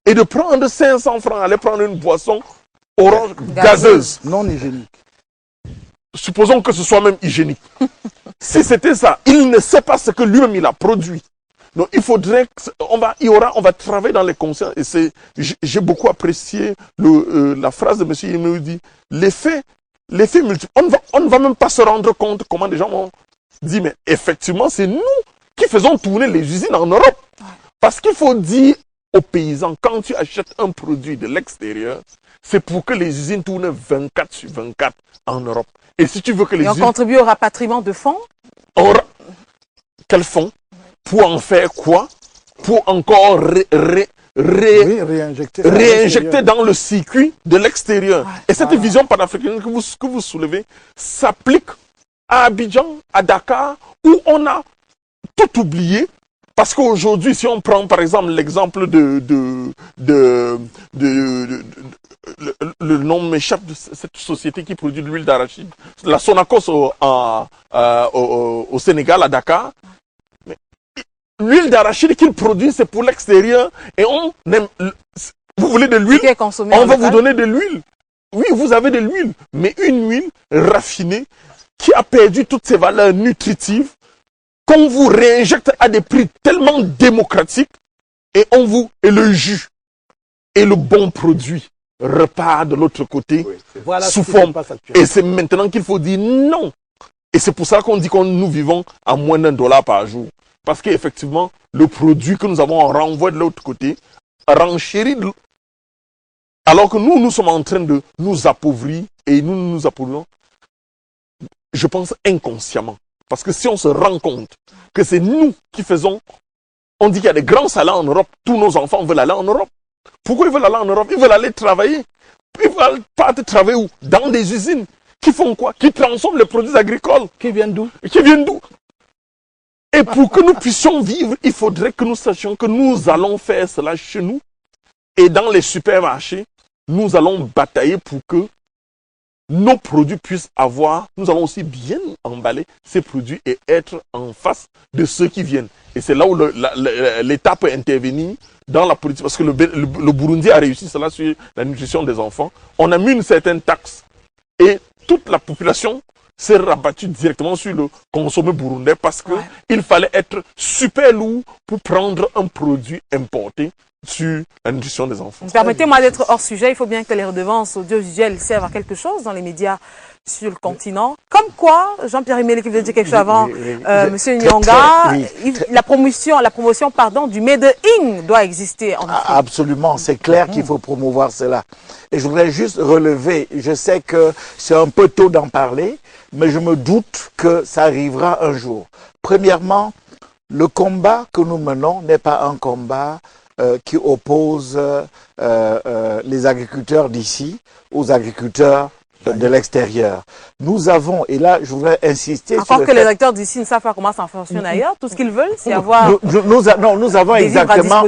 et de prendre 500 francs, aller prendre une boisson orange gazeuse. Non hygiénique. Supposons que ce soit même hygiénique. Si c'était ça, il ne sait pas ce que lui-même il a produit. Donc il faudrait, on va travailler dans les consciences. Et j'ai beaucoup apprécié la phrase de M. Yimele dit, l'effet multiple. On ne va même pas se rendre compte comment les gens vont dire, mais effectivement, c'est nous qui faisons tourner les usines en Europe. Parce qu'il faut dire aux paysans, quand tu achètes un produit de l'extérieur, c'est pour que les usines tournent 24 sur 24 en Europe. Et si tu veux que les usines... on contribue au rapatriement de fonds? Quels fonds? Pour en faire quoi? Pour encore réinjecter dans le circuit de l'extérieur. Et cette vision panafricaine que vous soulevez s'applique à Abidjan, à Dakar, où on a tout oublié. Parce qu'aujourd'hui, si on prend par exemple l'exemple de le nom m'échappe de cette société qui produit de l'huile d'arachide. La Sonacos au Sénégal, à Dakar. L'huile d'arachide qu'ils produisent, c'est pour l'extérieur. Et on aime. Vous voulez de l'huile? On va vous donner de l'huile. Oui, vous avez de l'huile. Mais une huile raffinée qui a perdu toutes ses valeurs nutritives, qu'on vous réinjecte à des prix tellement démocratiques, et le jus et le bon produit repart de l'autre côté, Voilà sous ce qui forme. se passe actuellement. Et c'est maintenant qu'il faut dire non. Et c'est pour ça qu'on dit que nous vivons à moins d'$1 par jour. Parce qu'effectivement, le produit que nous avons renvoie de l'autre côté, renchérit. Alors que nous sommes en train de nous appauvrir, et nous appauvrons, je pense, inconsciemment. Parce que si on se rend compte que c'est nous qui faisons, on dit qu'il y a des grands salaires en Europe, tous nos enfants veulent aller en Europe. Pourquoi ils veulent aller en Europe? Ils veulent aller travailler. Ils veulent pas travailler où? Dans des usines. Qui font quoi? Qui transforment les produits agricoles. Qui viennent d'où? Qui viennent d'où? Et pour que nous puissions vivre, il faudrait que nous sachions que nous allons faire cela chez nous. Et dans les supermarchés, nous allons batailler pour que nos produits puissent avoir, nous allons aussi bien emballer ces produits et être en face de ceux qui viennent. Et c'est là où l'État peut intervenir dans la politique. Parce que le Burundi a réussi cela sur la nutrition des enfants. On a mis une certaine taxe et toute la population s'est rabattue directement sur le consommé burundais parce que il fallait être super lourd pour prendre un produit importé sur la nutrition des enfants. Permettez-moi d'être hors sujet. Il faut bien que les redevances audiovisuelles servent à quelque chose dans les médias sur le continent. Comme quoi, Jean-Pierre Imélé qui veut dire quelque chose avant, Monsieur Nyonga, la promotion du Made in doit exister en Afrique. Absolument, c'est clair qu'il faut promouvoir cela. Et je voudrais juste relever, je sais que c'est un peu tôt d'en parler, mais je me doute que ça arrivera un jour. Premièrement, le combat que nous menons n'est pas un combat qui oppose les agriculteurs d'ici aux agriculteurs de l'extérieur. Nous avons, et là je voudrais insister encore sur le que fait... les agriculteurs d'ici ne savent pas comment ça fonctionne ailleurs. Tout ce qu'ils veulent, c'est avoir nous avons exactement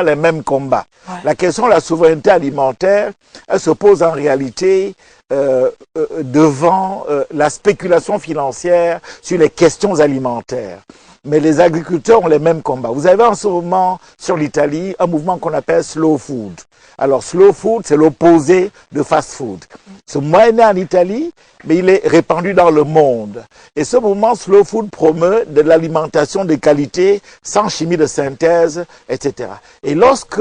les mêmes combats. Ouais. La question de la souveraineté alimentaire, elle se pose en réalité devant la spéculation financière sur les questions alimentaires. Mais les agriculteurs ont les mêmes combats. Vous avez en ce moment sur l'Italie un mouvement qu'on appelle slow food. Alors slow food, c'est l'opposé de fast food. Ce mouvement est né en Italie, mais il est répandu dans le monde. Et ce mouvement slow food promeut de l'alimentation de qualité, sans chimie de synthèse, etc. Et lorsque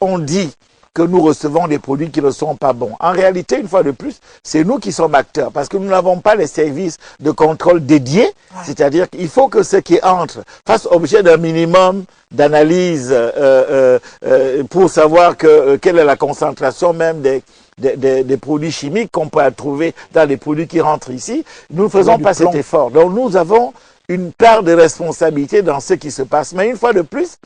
on dit que nous recevons des produits qui ne sont pas bons. En réalité, une fois de plus, c'est nous qui sommes acteurs parce que nous n'avons pas les services de contrôle dédiés. C'est-à-dire qu'il faut que ce qui entre fasse objet d'un minimum d'analyse pour savoir quelle est la concentration même des produits chimiques qu'on peut trouver dans les produits qui rentrent ici. Nous ne faisons pas cet effort. Donc nous avons une part de responsabilité dans ce qui se passe. Mais une fois de plus,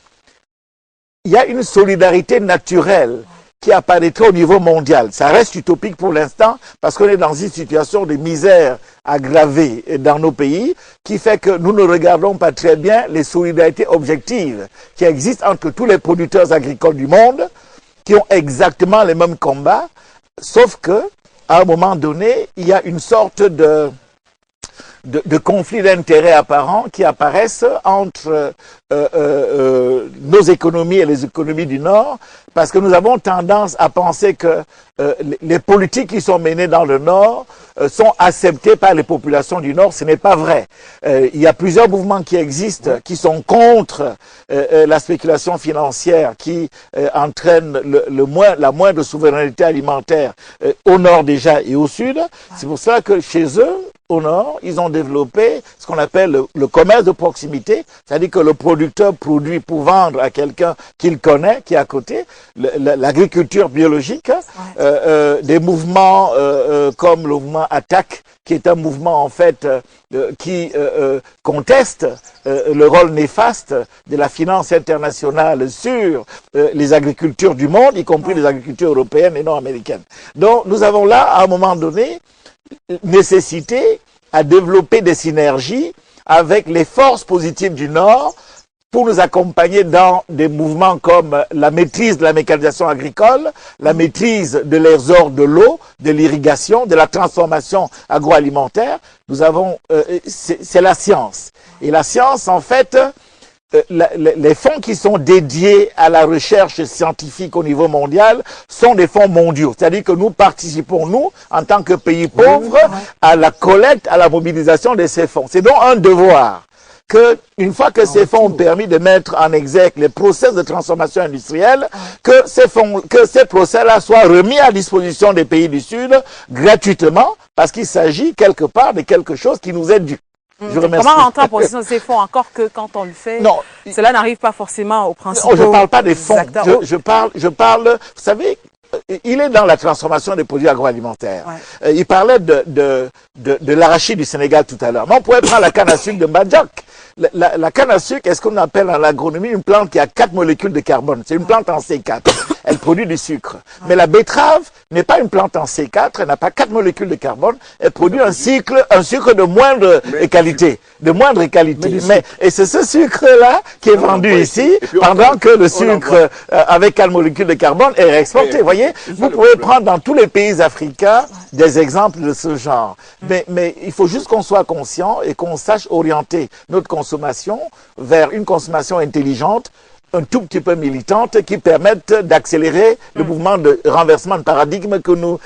il y a une solidarité naturelle qui apparaîtra au niveau mondial. Ça reste utopique pour l'instant parce qu'on est dans une situation de misère aggravée dans nos pays qui fait que nous ne regardons pas très bien les solidarités objectives qui existent entre tous les producteurs agricoles du monde qui ont exactement les mêmes combats, sauf que à un moment donné, il y a une sorte de conflits d'intérêts apparents qui apparaissent entre nos économies et les économies du Nord, parce que nous avons tendance à penser que les politiques qui sont menées dans le Nord sont acceptées par les populations du Nord. Ce n'est pas vrai. Il y a plusieurs mouvements qui existent, qui sont contre la spéculation financière, qui entraîne la moindre souveraineté alimentaire au Nord déjà et au Sud. C'est pour ça que chez eux, au Nord, ils ont développé ce qu'on appelle le commerce de proximité, c'est-à-dire que le producteur produit pour vendre à quelqu'un qu'il connaît, qui est à côté, l'agriculture biologique, des mouvements comme le mouvement Attaque, qui est un mouvement en fait qui conteste le rôle néfaste de la finance internationale sur les agricultures du monde, y compris les agricultures européennes et non américaines. Donc nous avons là, à un moment donné, nécessité à développer des synergies avec les forces positives du Nord pour nous accompagner dans des mouvements comme la maîtrise de la mécanisation agricole, la maîtrise de l'essor de l'eau, de l'irrigation, de la transformation agroalimentaire. Nous avons, c'est la science. Et la science, en fait, les fonds qui sont dédiés à la recherche scientifique au niveau mondial sont des fonds mondiaux. C'est-à-dire que nous participons, nous, en tant que pays pauvres, à la collecte, à la mobilisation de ces fonds. C'est donc un devoir que, une fois que ces fonds ont permis de mettre en exergue les process de transformation industrielle, que ces procès-là soient remis à disposition des pays du Sud gratuitement, parce qu'il s'agit quelque part de quelque chose qui nous est dû. Je remercie. Comment rentrer en possession de ces fonds, encore que quand on le fait, non, cela n'arrive pas forcément au principe. Je ne parle pas des fonds, je parle, vous savez, il est dans la transformation des produits agroalimentaires. Ouais. Il parlait de l'arachide du Sénégal tout à l'heure. Mais on pourrait prendre la canne à sucre de Mbadjak. La canne à sucre est ce qu'on appelle en agronomie une plante qui a 4 molécules de carbone. C'est une plante en C4. Elle produit du sucre. Mais la betterave n'est pas une plante en C4. Elle n'a pas 4 molécules de carbone. Elle produit un sucre de moindre qualité. Et c'est ce sucre-là qui est vendu ici, pendant que le sucre avec 4 molécules de carbone est exporté. Vous voyez, vous pouvez prendre dans tous les pays africains des exemples de ce genre. Mais il faut juste qu'on soit conscient et qu'on sache orienter notre consommation vers une consommation intelligente, un tout petit peu militante, qui permette d'accélérer le mouvement de renversement de paradigme que nous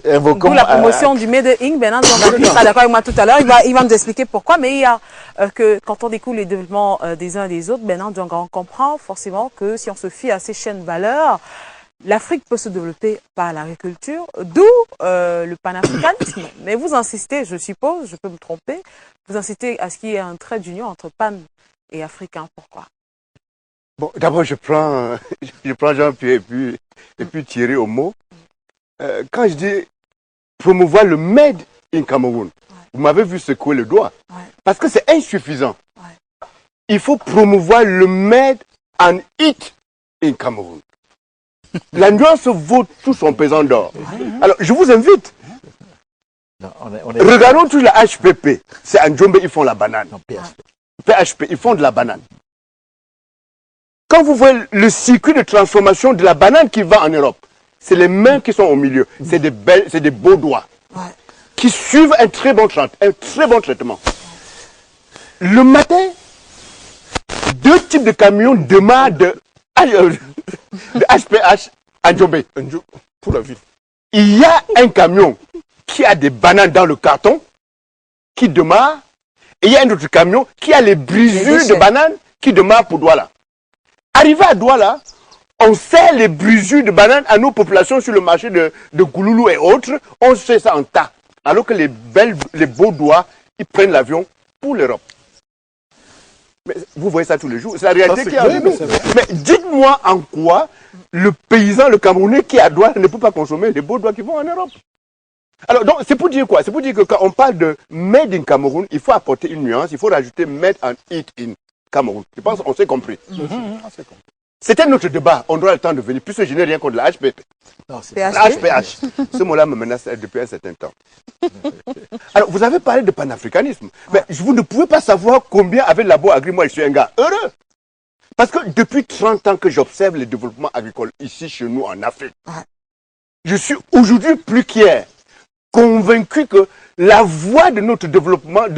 invoquons. D'où la promotion du Made in, Bernard Dzongangri sera d'accord avec moi tout à l'heure, il va nous expliquer pourquoi, mais il y a que quand on découvre les développements des uns et des autres, Bernard Dzongangri comprend forcément que si on se fie à ces chaînes de valeur, l'Afrique peut se développer par l'agriculture, d'où le panafricanisme. Mais vous insistez, je suppose, je peux me tromper, vous insistez à ce qu'il y ait un trait d'union entre pan et africain. Pourquoi? Bon, d'abord, je prends Jean-Pierre et puis Thierry au mot. Quand je dis promouvoir le Made in Cameroun, vous m'avez vu secouer le doigt. Parce que c'est insuffisant. Il faut promouvoir le Made and Eat in Cameroun. La nuance vaut tout son pesant d'or. Alors, je vous invite. Non, regardons tout la HPP. C'est en Djombe, ils font la banane. Non, PHP, ils font de la banane. Quand vous voyez le circuit de transformation de la banane qui va en Europe, c'est les mains qui sont au milieu. C'est des beaux doigts qui suivent un très bon traitement. Le matin, 2 types de camions démarrent de HPH à Djombe. Pour la ville. Il y a un camion qui a des bananes dans le carton, qui démarre, et il y a un autre camion qui a les brisures de bananes qui démarrent pour Douala. Arrivé à Douala, on sert les brisures de bananes à nos populations sur le marché de Gouloulou et autres, on fait ça en tas. Alors que les beaux doigts, ils prennent l'avion pour l'Europe. Mais vous voyez ça tous les jours, c'est la réalité qui est avec nous. Mais dites-moi en quoi le paysan, le Camerounais qui est à Douala ne peut pas consommer les beaux doigts qui vont en Europe. Alors, donc, c'est pour dire quoi? C'est pour dire que quand on parle de Made in Cameroun, il faut apporter une nuance, il faut rajouter Made and Eat in Cameroun. Je pense qu'on s'est compris. C'était notre débat, on doit le temps de venir, puisque je n'ai rien contre la HPP. Non, c'est la HPH. Ce mot-là me menace depuis un certain temps. Alors, vous avez parlé de panafricanisme, mais vous ne pouvez pas savoir combien avec Labo Agri, moi je suis un gars heureux. Parce que depuis 30 ans que j'observe le développement agricole ici chez nous en Afrique, je suis aujourd'hui plus qu'hier convaincu que la voie de notre développement